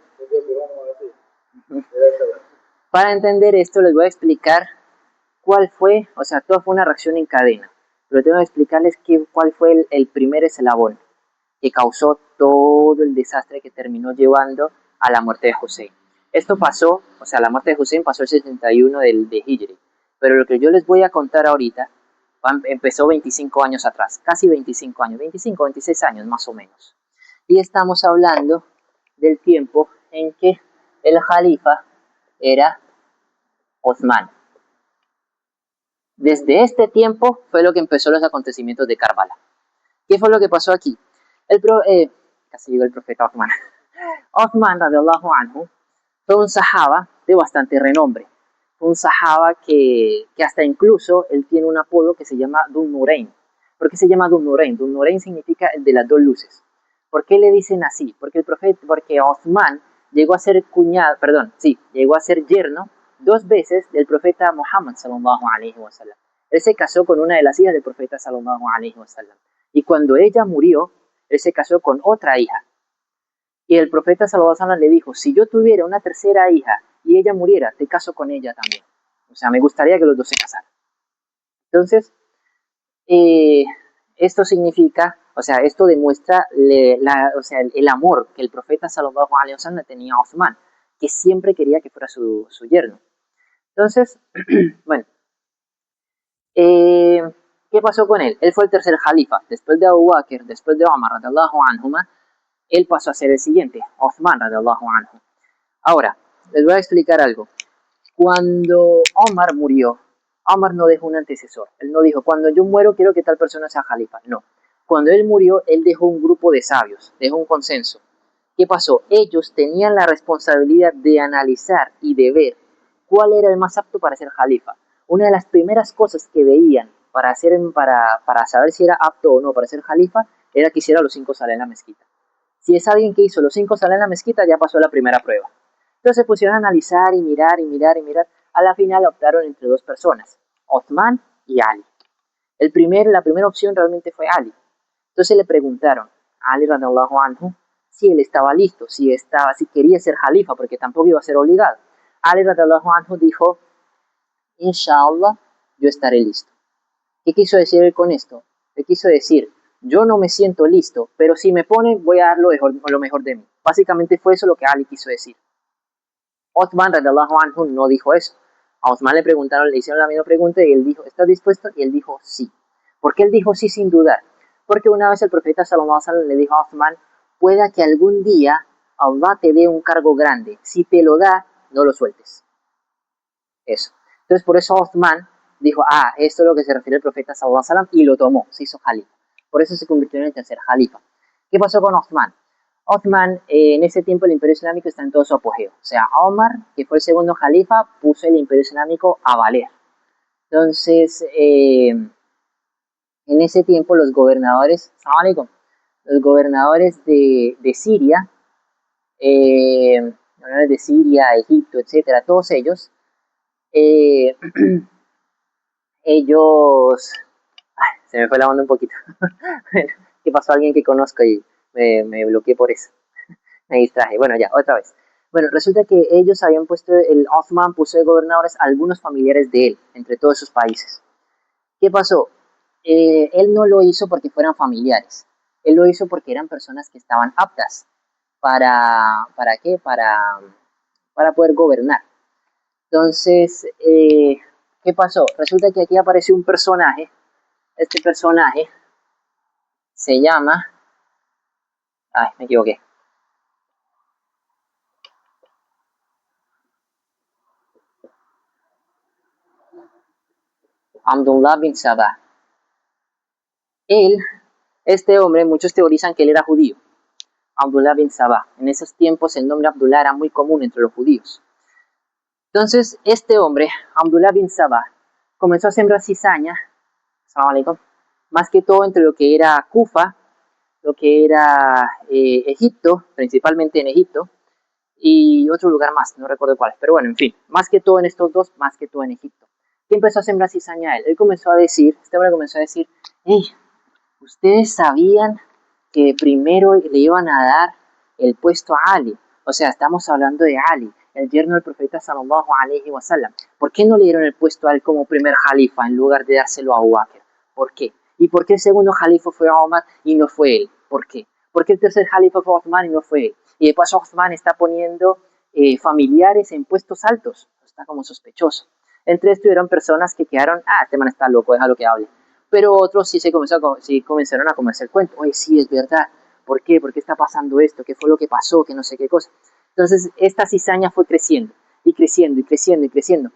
para entender esto les voy a explicar cuál fue, o sea, todo fue una reacción en cadena, pero tengo que explicarles cuál fue el primer eslabón que causó todo el desastre que terminó llevando a la muerte de Hussein. Esto pasó, o sea, la muerte de Hussein pasó el 61 de Hijri, pero lo que yo les voy a contar ahorita empezó 25 años atrás, casi 25 años, 25, 26 años más o menos. Y estamos hablando del tiempo en que el califa era Osman. Desde este tiempo fue lo que empezó los acontecimientos de Karbala. ¿Qué fue lo que pasó aquí? Casi llegó el profeta Osman. Osman, radiallahu anhu, fue un sahaba de bastante renombre. Fue un sahaba que hasta incluso él tiene un apodo que se llama Dun Nurayn. ¿Por qué se llama Dun Nurayn? Dun Nurayn significa el de las dos luces. ¿Por qué le dicen así? Porque Osman llegó a ser llegó a ser yerno 2 veces del profeta Muhammad sallallahu alaihi wasallam. Él se casó con una de las hijas del profeta sallallahu alaihi wasallam. Y cuando ella murió, él se casó con otra hija. Y el profeta sallallahu alaihi wasallam le dijo, si yo tuviera una tercera hija y ella muriera, te caso con ella también. O sea, me gustaría que los dos se casaran. Entonces, esto significa, o sea, esto demuestra el amor que el profeta sallallahu alaihi wasallam tenía a Osman, que siempre quería que fuera su yerno. Entonces, bueno, ¿qué pasó con él? Él fue el tercer califa, después de Abu Bakr, después de Omar, radiallahu anhuma, él pasó a ser el siguiente, Osman, radiallahu anhu. Ahora, les voy a explicar algo. Cuando Omar murió, Omar no dejó un antecesor. Él no dijo, cuando yo muero quiero que tal persona sea califa. No. Cuando él murió, él dejó un grupo de sabios, dejó un consenso. ¿Qué pasó? Ellos tenían la responsabilidad de analizar y de ver cuál era el más apto para ser califa. Una de las primeras cosas que veían para saber si era apto o no para ser califa era que hiciera los 5 salas en la mezquita. Si es alguien que hizo los 5 salas en la mezquita, ya pasó la primera prueba. Entonces se pusieron a analizar y mirar y mirar y mirar. A la final optaron entre dos personas, Othman y Ali. La primera opción realmente fue Ali. Entonces le preguntaron a Ali radhiyallahu anhu si él estaba listo, si quería ser jalifa, porque tampoco iba a ser obligado. Ali radhiyallahu anhu dijo, Inshallah, yo estaré listo. ¿Qué quiso decir él con esto? Le quiso decir, yo no me siento listo, pero si me ponen voy a dar lo mejor de mí. Básicamente fue eso lo que Ali quiso decir. Othman radhiyallahu anhu no dijo eso. A Othman le preguntaron, le hicieron la misma pregunta y él dijo, ¿estás dispuesto? Y él dijo sí. ¿Por qué él dijo sí sin dudar? Porque una vez el profeta sallallahu alaihi wasallam le dijo a Othman, pueda que algún día Allah te dé un cargo grande. Si te lo da, no lo sueltes. Eso. Entonces por eso Othman dijo, esto es lo que se refiere el profeta sallallahu alaihi wasallam y lo tomó, se hizo jalifa. Por eso se convirtió en el tercer jalifa. ¿Qué pasó con Othman? Othman, en ese tiempo el imperio islámico está en todo su apogeo. O sea, Omar, que fue el segundo jalifa, puso el imperio islámico a valer. Entonces, en ese tiempo los gobernadores, los gobernadores de Siria, Egipto, etcétera, todos ellos, ellos, se me fue la onda un poquito. ¿Qué pasó? Alguien que conozco y me bloqueé por eso. Me distraje. Bueno, ya, otra vez. Bueno, resulta que ellos habían puesto, el Othman puso de gobernadores a algunos familiares de él, entre todos sus países. ¿Qué pasó? Él no lo hizo porque fueran familiares. Él lo hizo porque eran personas que estaban aptas. ¿Para qué? Para poder gobernar. Entonces, ¿qué pasó? Resulta que aquí apareció un personaje. Este personaje se llama... me equivoqué. Abdullah bin Sabah. Este hombre, muchos teorizan que él era judío. Abdullah bin Sabah. En esos tiempos el nombre Abdullah era muy común entre los judíos. Entonces, este hombre, Abdullah bin Sabah, comenzó a sembrar cizaña, más que todo entre lo que era Kufa, lo que era Egipto, principalmente en Egipto, y otro lugar más, no recuerdo cuál, pero bueno, en fin, más que todo en estos dos, más que todo en Egipto. ¿Qué empezó a sembrar cizaña él? Este hombre comenzó a decir, hey, ustedes sabían que primero le iban a dar el puesto a Ali, o sea, estamos hablando de Ali, el yerno del profeta sallallahu alaihi wasallam. ¿Por qué no le dieron el puesto a él como primer jalifa en lugar de dárselo a Abu Bakr? ¿Por qué? ¿Y por qué el segundo jalifa fue Omar y no fue él? ¿Por qué? ¿Por qué el tercer jalifa fue Othman y no fue él? Y de paso Othman está poniendo familiares en puestos altos, está como sospechoso. Entre esto hubieron personas que quedaron, este man está loco, déjalo que hable. Pero otros sí comenzaron a comerse el cuento. Oye, sí, es verdad. ¿Por qué? ¿Por qué está pasando esto? ¿Qué fue lo que pasó? ¿Qué no sé qué cosa? Entonces, esta cizaña fue creciendo, y creciendo, y creciendo, y creciendo.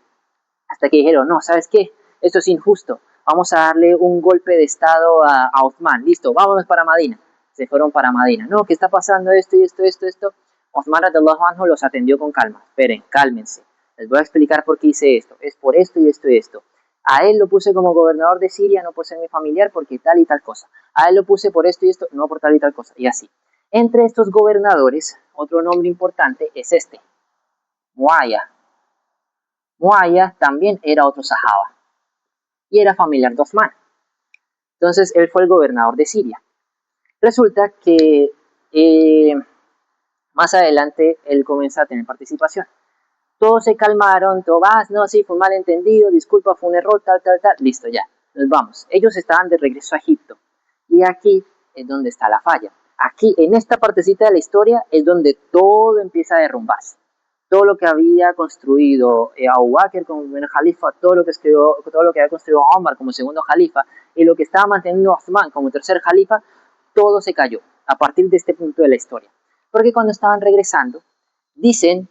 Hasta que dijeron, no, ¿sabes qué? Esto es injusto. Vamos a darle un golpe de estado a Othman. Listo, vámonos para Madina. Se fueron para Madina. No, ¿qué está pasando? Esto y esto, esto, esto. Othman radhiyallahu anhu los atendió con calma. Esperen, cálmense. Les voy a explicar por qué hice esto. Es por esto y esto y esto. A él lo puse como gobernador de Siria, no por ser mi familiar, porque tal y tal cosa. A él lo puse por esto y esto, no por tal y tal cosa. Y así. Entre estos gobernadores, otro nombre importante es este, Muaya. Muaya también era otro sahaba y era familiar de Osman. Entonces él fue el gobernador de Siria. Resulta que más adelante él comienza a tener participación. Todos se calmaron, todo no, sí, fue un malentendido, disculpa, fue un error, tal, listo, ya, nos vamos. Ellos estaban de regreso a Egipto y aquí es donde está la falla. Aquí, en esta partecita de la historia, es donde todo empieza a derrumbarse. Todo lo que había construido Abu Bakr como primer jalifa, todo lo que había construido Omar como segundo jalifa y lo que estaba manteniendo Othman como tercer jalifa, todo se cayó a partir de este punto de la historia. Porque cuando estaban regresando, dicen,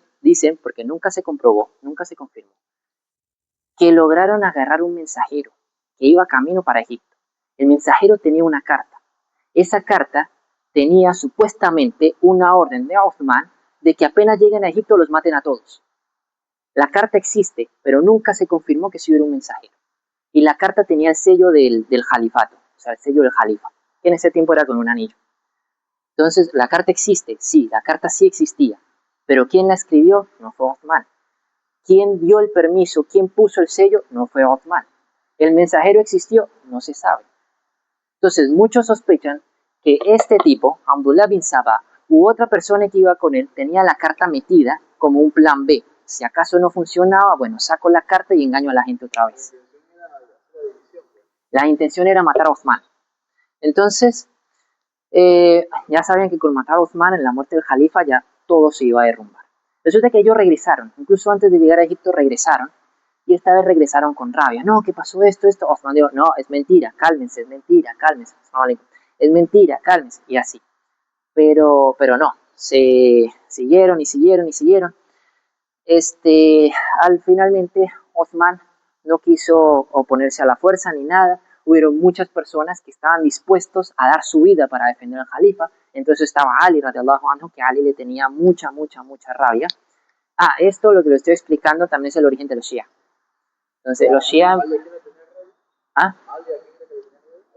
porque nunca se comprobó, nunca se confirmó, que lograron agarrar un mensajero que iba camino para Egipto. El mensajero tenía una carta. Esa carta tenía supuestamente una orden de Othman de que apenas lleguen a Egipto los maten a todos. La carta existe, pero nunca se confirmó que sí hubiera un mensajero. Y la carta tenía el sello del califato, o sea, el sello del califa, que en ese tiempo era con un anillo. Entonces, la carta existe, sí, la carta sí existía. Pero ¿quién la escribió? No fue Uthman. ¿Quién dio el permiso? ¿Quién puso el sello? No fue Uthman. ¿El mensajero existió? No se sabe. Entonces muchos sospechan que este tipo, Abdullah bin Sabah, u otra persona que iba con él, tenía la carta metida como un plan B. Si acaso no funcionaba, bueno, saco la carta y engaño a la gente otra vez. La intención era matar a Uthman. Entonces, ya sabían que con matar a Uthman en la muerte del califa ya todo se iba a derrumbar. Resulta que ellos regresaron, incluso antes de llegar a Egipto regresaron, y esta vez regresaron con rabia. No, ¿qué pasó esto? Uthman dijo, no, es mentira, cálmense, es mentira, cálmense. Es mentira, cálmense, y así. Pero no, se siguieron y siguieron y siguieron. Finalmente Uthman no quiso oponerse a la fuerza ni nada. Hubieron muchas personas que estaban dispuestos a dar su vida para defender al califa. Entonces estaba Ali, radiallahu anhu, que a Ali le tenía mucha rabia. Esto lo que lo estoy explicando también es el origen de los Shia. Entonces los Shia...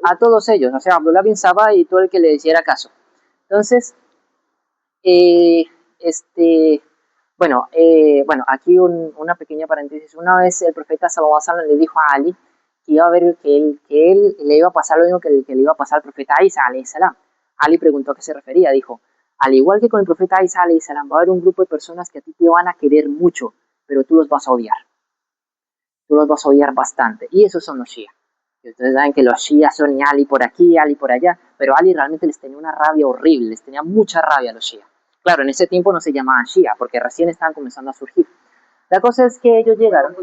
A todos ellos, o sea, Abdullah bin Sabah y todo el que le hiciera caso. Entonces, bueno, aquí una pequeña paréntesis. Una vez el profeta sallallahu alaihi wasallam le dijo a Ali que iba a ver que él le iba a pasar lo mismo que le iba a pasar al profeta Isa alayhi salam. Ali preguntó a qué se refería, dijo, al igual que con el profeta Isa alayhi salam, va a haber un grupo de personas que a ti te van a querer mucho, pero tú los vas a odiar. Tú los vas a odiar bastante. Y esos son los Shia. Y ustedes saben que los Shia son y Ali por aquí, Ali por allá, pero Ali realmente les tenía una rabia horrible, les tenía mucha rabia a los Shia. Claro, en ese tiempo no se llamaban Shia, porque recién estaban comenzando a surgir. La cosa es que ellos llegaron...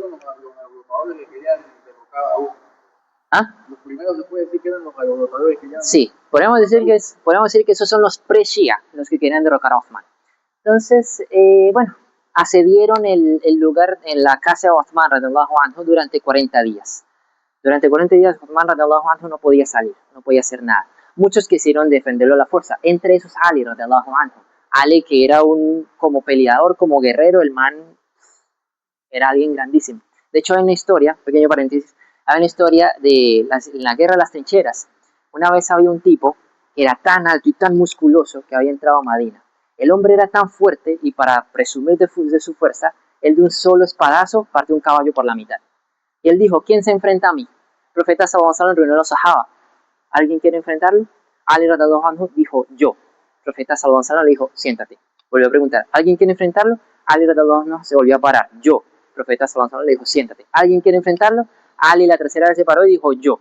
Los primeros se puede decir que eran los alborotadores que ya... Sí, podemos decir que esos son los pre-Shia, los que querían derrocar a Uthman. Entonces, accedieron el lugar en la casa de Uthman radiallahu anhu durante 40 días. Durante 40 días Uthman radiallahu anhu no podía salir, no podía hacer nada. Muchos quisieron defenderlo a la fuerza, entre esos Ali radiallahu anhu. Ali, que era como peleador, como guerrero, el man era alguien grandísimo. De hecho hay una historia, pequeño paréntesis, hay una historia de la guerra de las trincheras. Una vez había un tipo que era tan alto y tan musculoso que había entrado a Medina. El hombre era tan fuerte y para presumir de su fuerza, él de un solo espadazo partió un caballo por la mitad. Y él dijo, ¿quién se enfrenta a mí? El profeta sallallahu alaihi wasallam reunió a los sahaba. ¿Alguien quiere enfrentarlo? Ali radhiyallahu anhu dijo, yo. El profeta sallallahu alaihi wasallam le dijo, siéntate. Volvió a preguntar, ¿alguien quiere enfrentarlo? Ali radhiyallahu anhu se volvió a parar, yo. El profeta sallallahu alaihi wasallam le dijo, siéntate. ¿Alguien quiere enfrentarlo? Ali la tercera vez se paró y dijo, yo.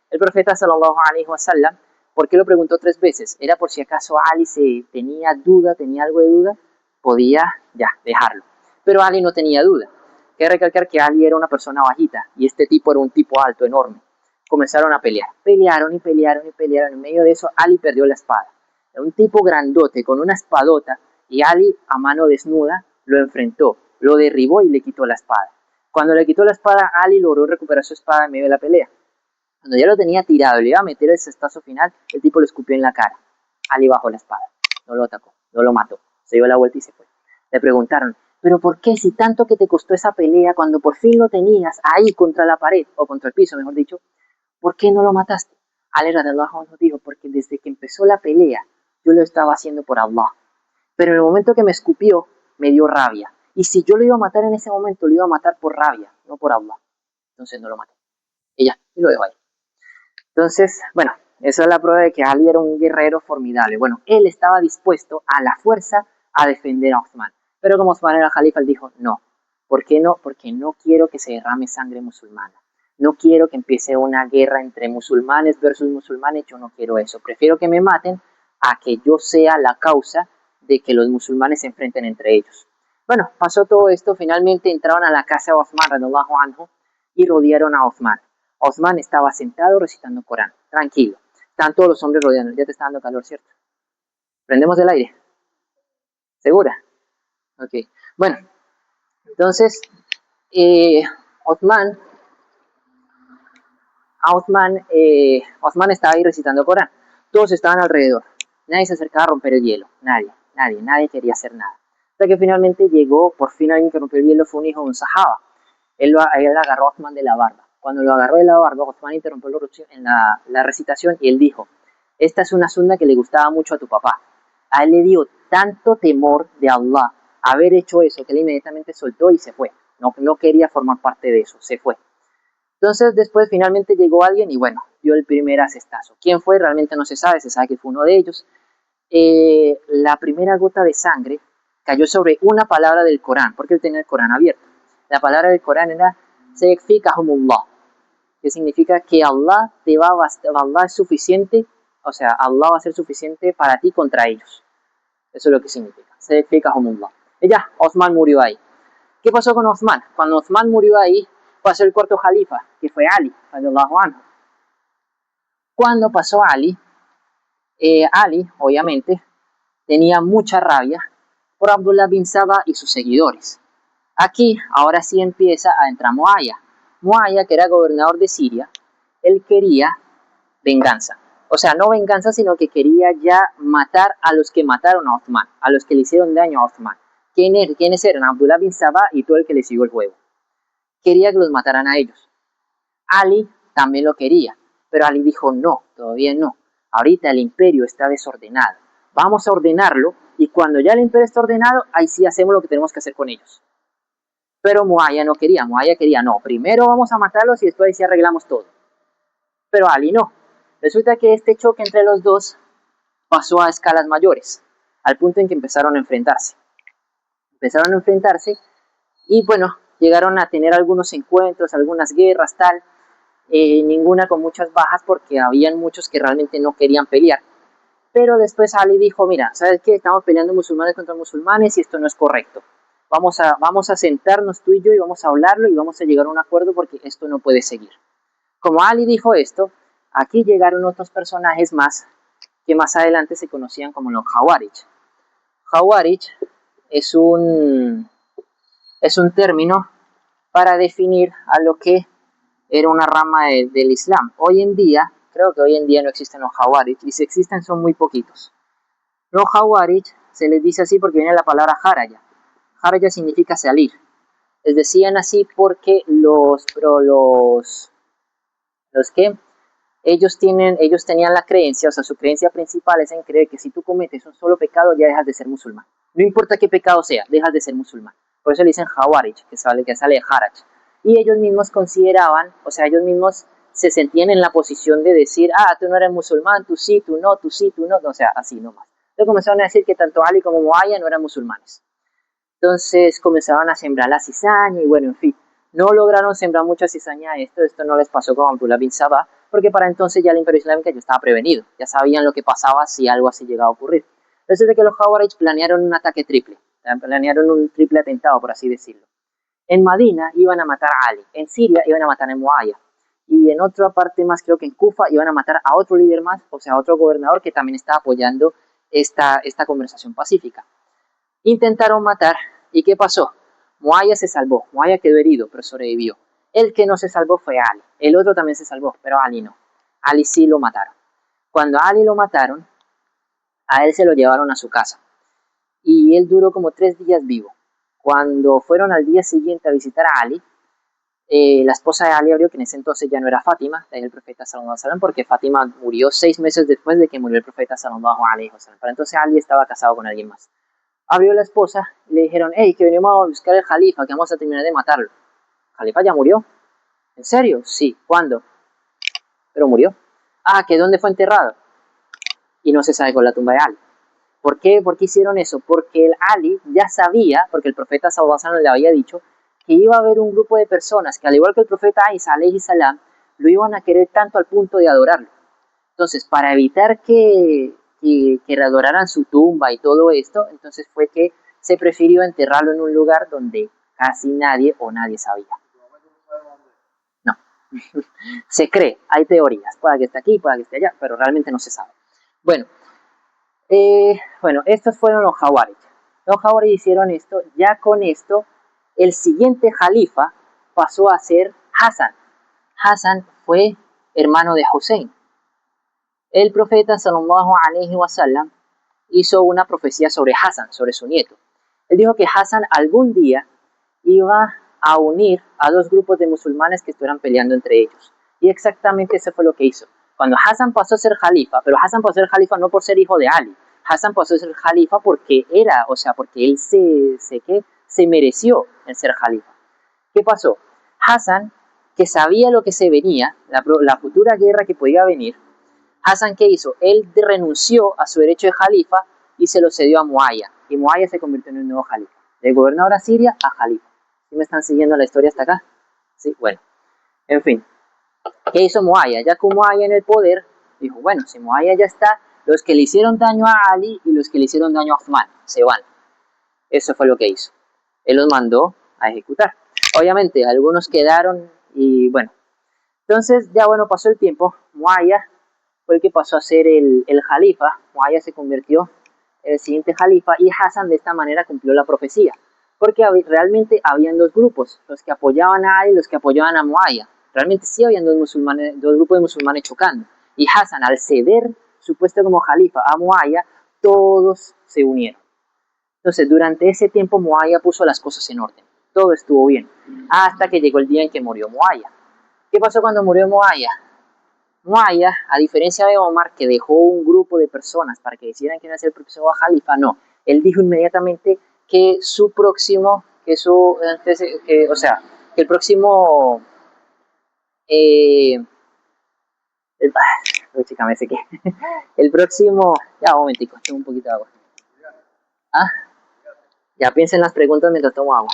El profeta sallallahu alaihi wasallam, ¿por qué lo preguntó 3 veces? Era por si acaso Ali tenía algo de duda, podía ya dejarlo. Pero Ali no tenía duda. Hay que recalcar que Ali era una persona bajita y este tipo era un tipo alto, enorme. Comenzaron a pelear. Pelearon. En medio de eso, Ali perdió la espada. Era un tipo grandote con una espadota y Ali, a mano desnuda, lo enfrentó, lo derribó y le quitó la espada. Cuando le quitó la espada, Ali logró recuperar su espada en medio de la pelea. Cuando ya lo tenía tirado y le iba a meter el cestazo final, el tipo le escupió en la cara. Ali bajó la espada. No lo atacó, no lo mató. Se dio la vuelta y se fue. Le preguntaron, ¿pero por qué si tanto que te costó esa pelea, cuando por fin lo tenías ahí contra la pared, o contra el piso, mejor dicho, ¿por qué no lo mataste? Ali radhiyallahu anhu dijo, porque desde que empezó la pelea, yo lo estaba haciendo por Allah. Pero en el momento que me escupió, me dio rabia. Y si yo lo iba a matar en ese momento, lo iba a matar por rabia, no por Allah. Entonces no lo maté. Y ya, y lo dejo ahí. Entonces, bueno, esa es la prueba de que Ali era un guerrero formidable. Bueno, él estaba dispuesto a la fuerza a defender a Uthman. Pero como Uthman era califa, él dijo, no. ¿Por qué no? Porque no quiero que se derrame sangre musulmana. No quiero que empiece una guerra entre musulmanes versus musulmanes. Yo no quiero eso. Prefiero que me maten a que yo sea la causa de que los musulmanes se enfrenten entre ellos. Bueno, pasó todo esto. Finalmente entraron a la casa de Uthman radhiyallahu anhu y rodearon a Uthman. Uthman estaba sentado recitando Corán, tranquilo. Están todos los hombres rodeando. Ya te está dando calor, ¿cierto? ¿Prendemos el aire? ¿Segura? Ok. Bueno, entonces, Uthman estaba ahí recitando Corán. Todos estaban alrededor. Nadie se acercaba a romper el hielo. Nadie quería hacer nada. Hasta que finalmente llegó, por fin alguien que rompió el hielo fue un hijo de un sahaba. Él agarró a Uthman de la barba. Cuando lo agarró de la barba, Uthman interrumpió la recitación y él dijo, esta es una sunna que le gustaba mucho a tu papá. A él le dio tanto temor de Allah, haber hecho eso, que él inmediatamente soltó y se fue. No quería formar parte de eso, se fue. Entonces después finalmente llegó alguien y bueno, dio el primer asestazo. ¿Quién fue? Realmente no se sabe que fue uno de ellos. La primera gota de sangre cayó sobre una palabra del Corán, porque él tenía el Corán abierto. La palabra del Corán era Sayakfikahumullah, que significa que Allah te va a bastar, Allah es suficiente, o sea, Allah va a ser suficiente para ti contra ellos. Eso es lo que significa. Sayakfikahumullah. Y ya, Osman murió ahí. ¿Qué pasó con Osman? Cuando Osman murió ahí, pasó el cuarto califa, que fue Ali, radiyallahu anhu. Cuando pasó Ali, Ali, obviamente, tenía mucha rabia por Abdullah bin Saba y sus seguidores. Aquí, ahora sí empieza a entrar Muawiyah. Muawiyah, que era gobernador de Siria, él quería venganza. O sea, no venganza, sino que quería ya matar a los que mataron a Osman, a los que le hicieron daño a Osman. ¿Quiénes eran? Abdullah bin Saba y todo el que le siguió el juego. Quería que los mataran a ellos. Ali también lo quería, pero Ali dijo, no, todavía no. Ahorita el imperio está desordenado. Vamos a ordenarlo y cuando ya el imperio está ordenado, ahí sí hacemos lo que tenemos que hacer con ellos. Pero Muawiyah no quería, Muawiyah quería, no, primero vamos a matarlos y después sí arreglamos todo. Pero Ali no. Resulta que este choque entre los dos pasó a escalas mayores, al punto en que empezaron a enfrentarse. Empezaron a enfrentarse y bueno, llegaron a tener algunos encuentros, algunas guerras, tal. Ninguna con muchas bajas porque habían muchos que realmente no querían pelear. Pero después Ali dijo, mira, ¿sabes qué? Estamos peleando musulmanes contra musulmanes y esto no es correcto. Vamos a sentarnos tú y yo y vamos a hablarlo y vamos a llegar a un acuerdo porque esto no puede seguir. Como Ali dijo esto, aquí llegaron otros personajes más que más adelante se conocían como los Khawarij. Khawarij es un término para definir a lo que era una rama del Islam. Hoy en día, creo que hoy en día no existen los Khawarij, y si existen son muy poquitos. Los Khawarij se les dice así porque viene la palabra Haraya. Haraya significa salir. Les decían así porque los que ellos tenían la creencia, o sea, su creencia principal es en creer que si tú cometes un solo pecado ya dejas de ser musulmán. No importa qué pecado sea, dejas de ser musulmán. Por eso le dicen Khawarij, que sale de Haraj. Y ellos mismos consideraban, o sea, ellos mismos se sentían en la posición de decir, tú no eres musulmán, tú sí, tú no, tú sí, tú no, o sea, así nomás. Entonces comenzaron a decir que tanto Ali como Muawiyah no eran musulmanes. Entonces comenzaron a sembrar la cizaña y bueno, en fin, no lograron sembrar mucha cizaña a esto no les pasó con Abdullah bin Saba, porque para entonces ya el imperio islámico ya estaba prevenido, ya sabían lo que pasaba si algo así llegaba a ocurrir. Entonces de que los Khawarij planearon un ataque triple, planearon un triple atentado, por así decirlo. En Madina iban a matar a Ali, en Siria iban a matar a Muawiyah, y en otra parte más, creo que en Kufa, iban a matar a otro líder más, o sea, a otro gobernador que también estaba apoyando esta conversación pacífica. Intentaron matar, ¿y qué pasó? Muawiyah se salvó, Muawiyah quedó herido, pero sobrevivió. El que no se salvó fue Ali, el otro también se salvó, pero Ali no. Ali sí lo mataron. Cuando a Ali lo mataron, a él se lo llevaron a su casa, y él duró como 3 días vivo. Cuando fueron al día siguiente a visitar a Ali, la esposa de Ali abrió, que en ese entonces ya no era Fátima, el profeta sallallahu alaihi wasallam, porque Fátima murió 6 meses después de que murió el profeta sallallahu alaihi wasallam. Pero entonces Ali estaba casado con alguien más. Abrió la esposa y le dijeron, hey, que venimos a buscar al Jalifa, que vamos a terminar de matarlo. ¿El Jalifa ya murió? ¿En serio? Sí. ¿Cuándo? Pero murió. ¿Que dónde fue enterrado? Y no se sabe con la tumba de Ali. ¿Por qué? ¿Por qué hicieron eso? Porque el Ali ya sabía, porque el profeta sallallahu alaihi wasallam le había dicho, que iba a haber un grupo de personas que al igual que el profeta Isa alayhi salam, lo iban a querer tanto al punto de adorarlo. Entonces, para evitar que readoraran su tumba y todo esto, entonces fue que se prefirió enterrarlo en un lugar donde casi nadie o nadie sabía. No, se cree, hay teorías, puede que esté aquí, puede que esté allá, pero realmente no se sabe. Bueno, estos fueron los Khawarij. Los Khawarij hicieron esto, ya con esto, el siguiente Jalifa pasó a ser Hassan. Hassan fue hermano de Hussein. El profeta sallallahu alaihi wasallam hizo una profecía sobre Hassan, sobre su nieto. Él dijo que Hassan algún día iba a unir a 2 grupos de musulmanes que estuvieran peleando entre ellos. Y exactamente eso fue lo que hizo. Cuando Hassan pasó a ser Jalifa, pero Hassan pasó a ser Jalifa no por ser hijo de Ali, Hassan pasó a ser jalifa porque era, o sea, porque él se mereció el ser jalifa. ¿Qué pasó? Hassan, que sabía lo que se venía, la futura guerra que podía venir, Hassan, ¿qué hizo? Él renunció a su derecho de jalifa y se lo cedió a Muawiyah. Y Muawiyah se convirtió en el nuevo jalifa. De gobernador a Siria a jalifa. ¿Sí me están siguiendo la historia hasta acá? Sí, bueno. En fin. ¿Qué hizo Muawiyah? Ya con Muawiyah en el poder, dijo, bueno, si Muawiyah ya está, los que le hicieron daño a Ali y los que le hicieron daño a Uthman se van. Eso fue lo que hizo. Él los mandó a ejecutar. Obviamente, algunos quedaron y bueno. Entonces, ya bueno, pasó el tiempo. Muawiyah fue el que pasó a ser el jalifa. Muawiyah se convirtió en el siguiente jalifa y Hassan de esta manera cumplió la profecía. Porque realmente habían dos grupos, los que apoyaban a Ali y los que apoyaban a Muawiyah. Realmente sí habían dos grupos de musulmanes chocando. Y Hassan, al ceder su puesto como jalifa a Muawiyah, todos se unieron. Entonces, durante ese tiempo Muawiyah puso las cosas en orden. Todo estuvo bien. Hasta que llegó el día en que murió Muawiyah. ¿Qué pasó cuando murió Muawiyah? Muawiyah, a diferencia de Omar, que dejó un grupo de personas para que decidieran quién era el próximo jalifa, no. Él dijo inmediatamente que su próximo, o sea, que el próximo, chica, me sé qué. El próximo, ya, un momentico, tengo un poquito de agua. ¿Ah? Ya piensen en las preguntas mientras tomo agua.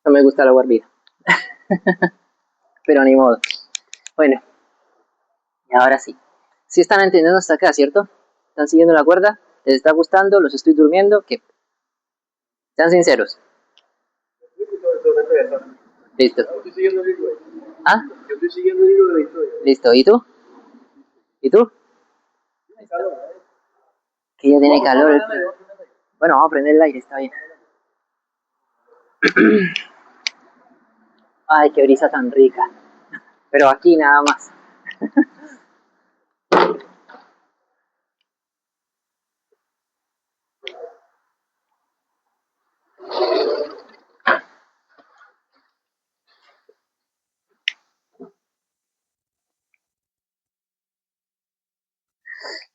No me gusta el agua hervida. Pero ni modo. Bueno, y ahora sí. Sí están entendiendo hasta acá, ¿cierto? ¿Están siguiendo la cuerda? ¿Les está gustando? ¿Los estoy durmiendo? ¿Qué? Sean sinceros. Listo. Yo estoy siguiendo el libro. ¿Ah? Yo estoy siguiendo el libro de la historia. Listo. ¿Y tú? ¿Y tú? Que ya tiene calor. Bueno, vamos a prender el aire, está bien. Ay, qué brisa tan rica. Pero aquí nada más.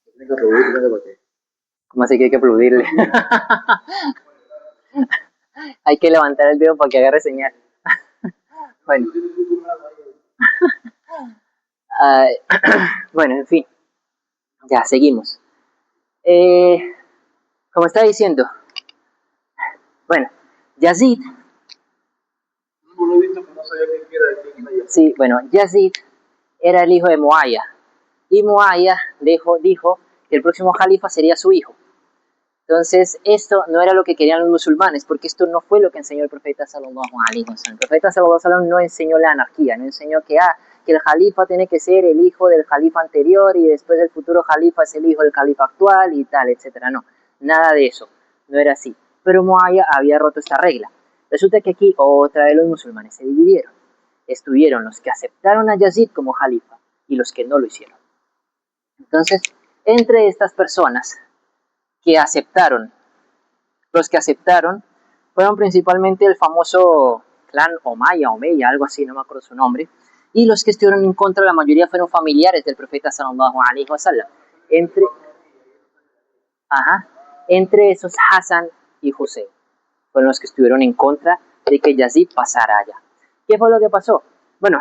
Tienes que aplaudir, ¿para qué? ¿Cómo así que hay que aplaudirle? Hay que levantar el dedo para que agarre señal. Bueno. Bueno, en fin. Ya, seguimos. Como estaba diciendo. Bueno, Yazid. No lo he visto, pero no sabía quién era. Sí, bueno, Yazid era el hijo de Muawiyah. Y Muawiyah dijo que el próximo jalifa sería su hijo. Entonces, esto no era lo que querían los musulmanes, porque esto no fue lo que enseñó el profeta sallallahu alaihi wasallam. El profeta sallallahu alaihi wasallam no enseñó la anarquía, no enseñó que el jalifa tiene que ser el hijo del jalifa anterior y después el futuro jalifa es el hijo del jalifa actual y tal, etcétera. No, nada de eso, no era así. Pero Muawiyah había roto esta regla. Resulta que aquí otra vez los musulmanes se dividieron. Estuvieron los que aceptaron a Yazid como jalifa y los que no lo hicieron. Entonces, entre estas personas los que aceptaron fueron principalmente el famoso clan Omeya, algo así, no me acuerdo su nombre, y los que estuvieron en contra, la mayoría fueron familiares del profeta sallallahu alaihi wasallam. Entre esos Hassan y Hussein fueron los que estuvieron en contra de que Yazid pasara allá. ¿Qué fue lo que pasó? Bueno,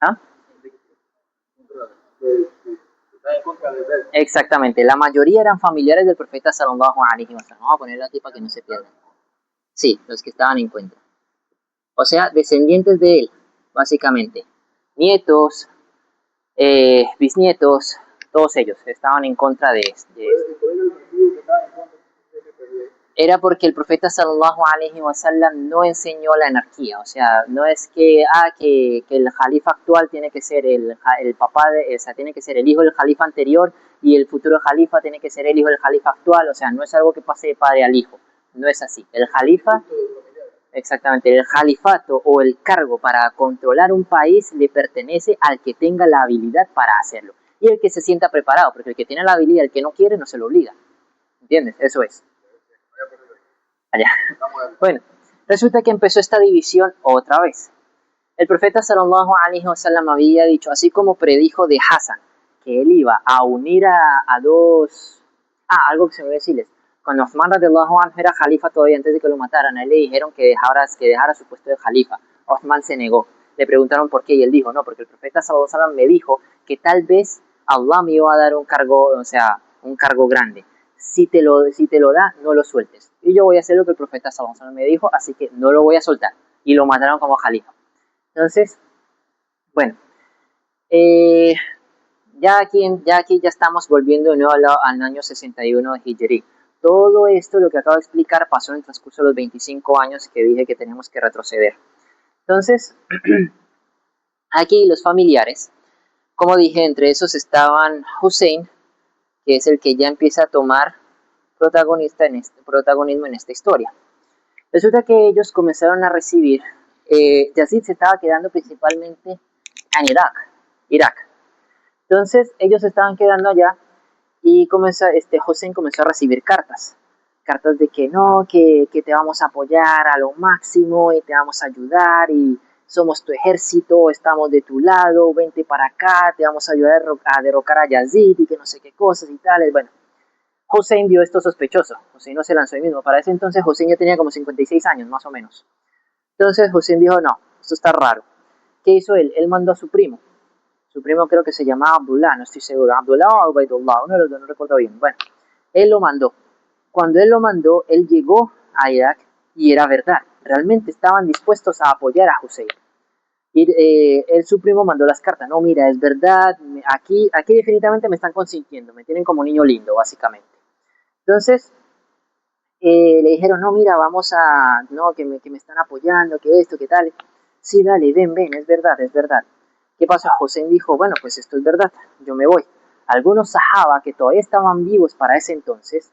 ¿ah? Exactamente, la mayoría eran familiares del profeta sallallahu alaihi wasallam. Vamos a ponerlo aquí para que no se pierda. Sí, los que estaban en contra. O sea, descendientes de él, básicamente. Nietos, bisnietos, todos ellos estaban en contra de esto. Era porque el profeta sallallahu alaihi wasallam no enseñó la anarquía, o sea, no es que el jalifa actual tiene que ser el papá o sea, tiene que ser el hijo del jalifa anterior y el futuro jalifa tiene que ser el hijo del jalifa actual, o sea, no es algo que pase de padre al hijo, no es así. El jalifa, exactamente, el jalifato o el cargo para controlar un país le pertenece al que tenga la habilidad para hacerlo y el que se sienta preparado, porque el que tiene la habilidad, el que no quiere, no se lo obliga, ¿entiendes? Eso es. allá. Bueno, resulta que empezó esta división otra vez. El profeta sallallahu alaihi wasallam había dicho, así como predijo de Hassan, que él iba a unir a dos... algo que se me voy a decirles. Cuando Uthman radiallahu anhu era califa todavía antes de que lo mataran, a él le dijeron que dejara su puesto de califa. Uthman se negó. Le preguntaron por qué y él dijo, no, porque el profeta sallallahu alaihi wasallam me dijo que tal vez Allah me iba a dar un cargo, o sea, un cargo grande. Si te lo da, no lo sueltes. Y yo voy a hacer lo que el profeta sallallahu alaihi wasallam me dijo, así que no lo voy a soltar. Y lo mataron como califa. Entonces, bueno, eh, ya estamos volviendo de nuevo al año 61 de Hijri. Todo esto, lo que acabo de explicar, pasó en el transcurso de los 25 años que dije que tenemos que retroceder. Entonces, aquí los familiares, como dije, entre esos estaban Hussein, que es el que ya empieza a tomar protagonismo en esta historia. Resulta que ellos comenzaron a recibir, Yazid se estaba quedando principalmente en Irak. Entonces ellos estaban quedando allá y Hussein comenzó a recibir cartas de que no, que te vamos a apoyar a lo máximo y te vamos a ayudar y somos tu ejército, estamos de tu lado, vente para acá, te vamos a ayudar a derrocar a Yazid y que no sé qué cosas y tales. Bueno, Hussein vio esto sospechoso, Hussein no se lanzó ahí mismo, para ese entonces Hussein ya tenía como 56 años más o menos. Entonces Hussein dijo, no, esto está raro. ¿Qué hizo él? Él mandó a su primo creo que se llamaba Abdullah, no estoy seguro, Abdullah o Ubaidullah, uno de los dos, no recuerdo bien. Bueno, él lo mandó. Cuando él lo mandó, él llegó a Irak y era verdad, realmente estaban dispuestos a apoyar a Hussein. Y su primo mandó las cartas, no, mira, es verdad, aquí definitivamente me están consintiendo, me tienen como niño lindo, básicamente. Entonces, le dijeron, no, mira, vamos a, no, que me están apoyando, que esto, que tal. Sí, dale, ven, es verdad, es verdad. ¿Qué pasó? Hussein dijo, bueno, pues esto es verdad, yo me voy. Algunos sahaba que todavía estaban vivos para ese entonces,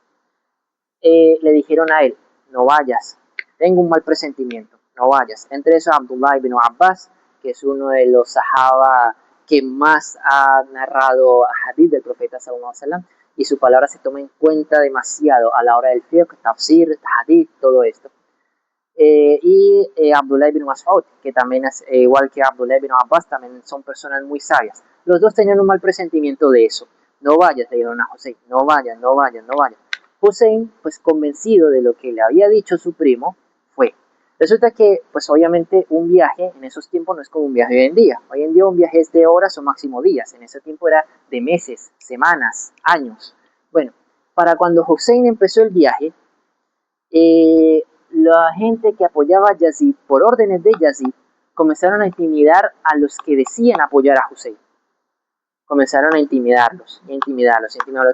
le dijeron a él, no vayas, tengo un mal presentimiento, no vayas. Entre esos Abdullah ibn Abbas, que es uno de los sahaba que más ha narrado a hadith del profeta sallallahu alaihi wasallam, y su palabra se toma en cuenta demasiado a la hora del fiqh, tafsir, hadith, todo esto. Abdullah ibn Mas'ud, que también es igual que Abdullah ibn Abbas, también son personas muy sabias. Los dos tenían un mal presentimiento de eso. No vayas, le dijeron a Hussein, no vayas. Hussein, pues convencido de lo que le había dicho su primo, fue. Resulta que, pues obviamente, un viaje en esos tiempos no es como un viaje hoy en día. Hoy en día un viaje es de horas o máximo días. En ese tiempo era de meses, semanas, años. Bueno, para cuando Hussein empezó el viaje, la gente que apoyaba a Yazid, por órdenes de Yazid, comenzaron a intimidar a los que decían apoyar a Hussein. Comenzaron a intimidarlos.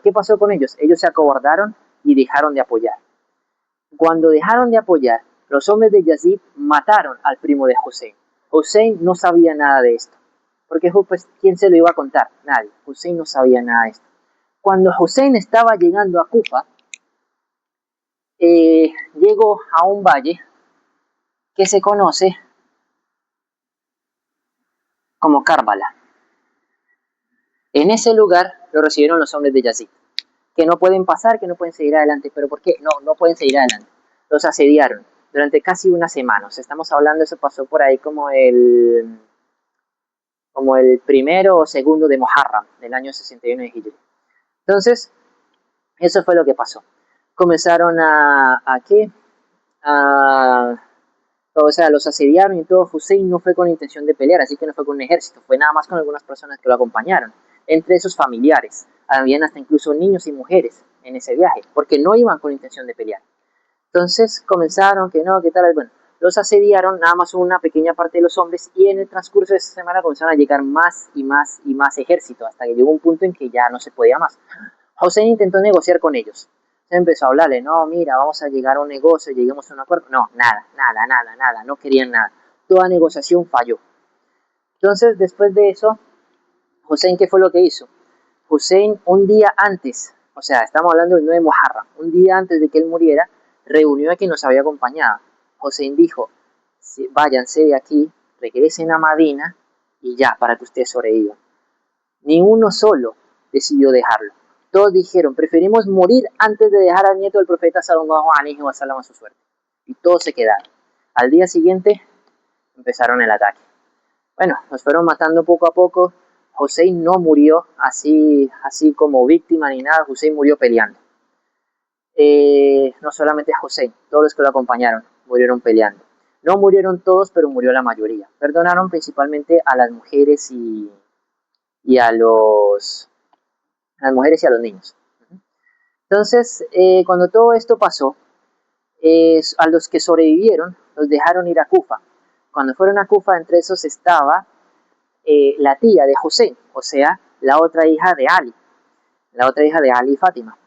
¿Qué pasó con ellos? Ellos se acobardaron y dejaron de apoyar. Cuando dejaron de apoyar, los hombres de Yazid mataron al primo de Hussein. Hussein no sabía nada de esto. Porque, pues, ¿quién se lo iba a contar? Nadie. Hussein no sabía nada de esto. Cuando Hussein estaba llegando a Kufa, llegó a un valle que se conoce como Karbala. En ese lugar lo recibieron los hombres de Yazid, que no pueden pasar, que no pueden seguir adelante. ¿Pero por qué? No pueden seguir adelante. Los asediaron durante casi una semana. O sea, estamos hablando, eso pasó por ahí como el primero o segundo de Muharram, del año 61 de Hijri. Entonces, eso fue lo que pasó. Comenzaron o sea, los asediaron y todo. Hussein no fue con intención de pelear, así que no fue con un ejército, fue nada más con algunas personas que lo acompañaron. Entre esos familiares, habían hasta incluso niños y mujeres en ese viaje, porque no iban con intención de pelear. Entonces comenzaron, que no, que tal, bueno, los asediaron, nada más una pequeña parte de los hombres, y en el transcurso de esa semana comenzaron a llegar más y más ejército, hasta que llegó un punto en que ya no se podía más. Hussein intentó negociar con ellos. Se empezó a hablarle, no, mira, vamos a llegar a un negocio, lleguemos a un acuerdo. No, nada, no querían nada. Toda negociación falló. Entonces, después de eso, Hussein, ¿qué fue lo que hizo? Hussein, un día antes, o sea, estamos hablando del 9 de Muharram, un día antes de que él muriera, reunió a quien nos había acompañado. Hussein dijo, váyanse de aquí, regresen a Madina y ya, para que ustedes sobrevivan. Ni uno solo decidió dejarlo. Todos dijeron, preferimos morir antes de dejar al nieto del profeta sallallahu alaihi wasallam a su suerte. y todos se quedaron. Al día siguiente empezaron el ataque. Bueno, nos fueron matando poco a poco. Hussein no murió así como víctima ni nada, Hussein murió peleando. No solamente Hussein, todos los que lo acompañaron murieron peleando. No murieron todos, pero murió la mayoría. Perdonaron principalmente a las mujeres y a las mujeres y a los niños. Entonces, cuando todo esto pasó, a los que sobrevivieron los dejaron ir a Kufa. Cuando fueron a Kufa, entre esos estaba la tía de Hussein, o sea, la otra hija de Ali y Fátima.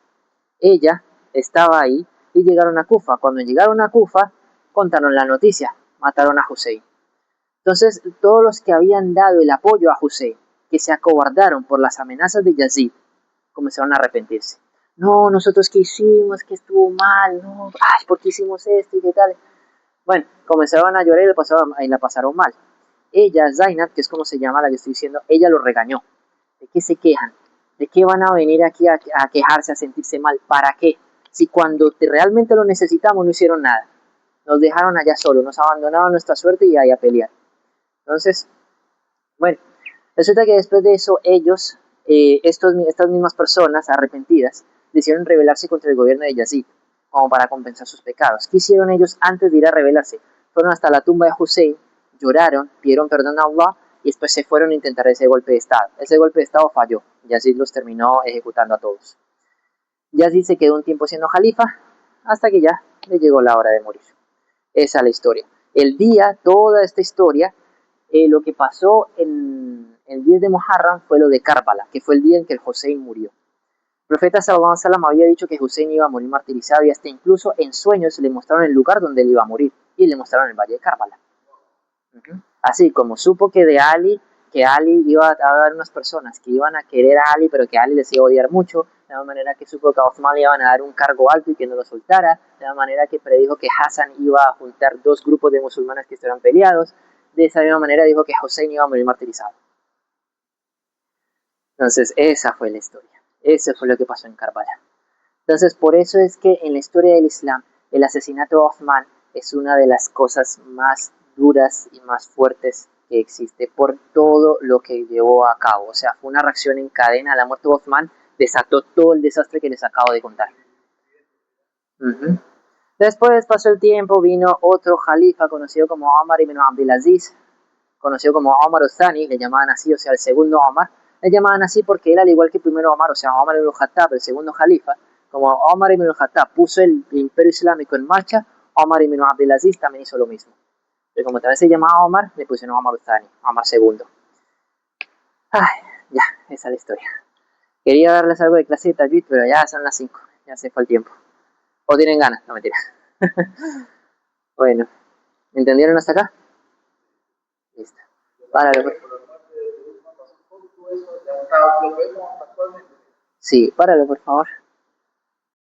Ella estaba ahí y llegaron a Kufa. Cuando llegaron a Kufa, contaron la noticia, mataron a Hussein. Entonces, todos los que habían dado el apoyo a Hussein, que se acobardaron por las amenazas de Yazid, comenzaron a arrepentirse. No, nosotros qué hicimos, que estuvo mal, no, ay, ¿por qué hicimos esto y qué tal? Bueno, comenzaron a llorar y la pasaron mal. Ella, Zainab, que es como se llama la que estoy diciendo, ella lo regañó. ¿De qué se quejan? ¿De qué van a venir aquí a quejarse, a sentirse mal? ¿Para qué? Si cuando realmente lo necesitamos no hicieron nada. Nos dejaron allá solos, nos abandonaron nuestra suerte y ahí a pelear. Entonces, bueno, resulta que después de eso ellos, estas mismas personas arrepentidas, decidieron rebelarse contra el gobierno de Yazid, como para compensar sus pecados. ¿Qué hicieron ellos antes de ir a rebelarse? Fueron hasta la tumba de Hussein, lloraron, pidieron perdón a Allah y después se fueron a intentar ese golpe de Estado. Ese golpe de Estado falló, Yazid los terminó ejecutando a todos. Yazid se quedó un tiempo siendo califa hasta que ya le llegó la hora de morir. Esa es la historia. Toda esta historia, lo que pasó en el 10 de Muharram fue lo de Karbala, que fue el día en que el Hussein murió. El profeta sallallahu alaihi wasallam había dicho que Hussein iba a morir martirizado y hasta incluso en sueños le mostraron el lugar donde él iba a morir y le mostraron el valle de Karbala. Así como supo que Ali iba a haber unas personas que iban a querer a Ali, pero que Ali les iba a odiar mucho, de la manera que supo que a Osman le iban a dar un cargo alto y que no lo soltara, de la manera que predijo que Hassan iba a juntar dos grupos de musulmanes que estuvieran peleados, de esa misma manera dijo que Hussein iba a morir martirizado. Entonces esa fue la historia, eso fue lo que pasó en Karbala. Entonces por eso es que en la historia del Islam el asesinato de Osman es una de las cosas más duras y más fuertes que existe por todo lo que llevó a cabo. O sea, fue una reacción en cadena. La muerte de Osman desató todo el desastre que les acabo de contar. Después pasó el tiempo, vino otro califa conocido como Omar ibn Abdulaziz, conocido como Omar al-Thani, le llamaban así, o sea, el segundo Omar. Le llamaban así porque él, al igual que el primero Omar, o sea, Omar ibn al-Khattab, el segundo califa, como Omar ibn al-Khattab puso el imperio islámico en marcha, Omar ibn Abdulaziz también hizo lo mismo. Pero como también se llamaba Omar, le pusieron Omar al-Thani, Omar II. Ay, ya, esa es la historia. Quería darles algo de clase de tajwid, pero ya son las 5, ya se fue el tiempo. ¿O tienen ganas? No, mentira. Bueno, ¿entendieron hasta acá? Listo. Páralo, por favor. Sí, páralo, por favor.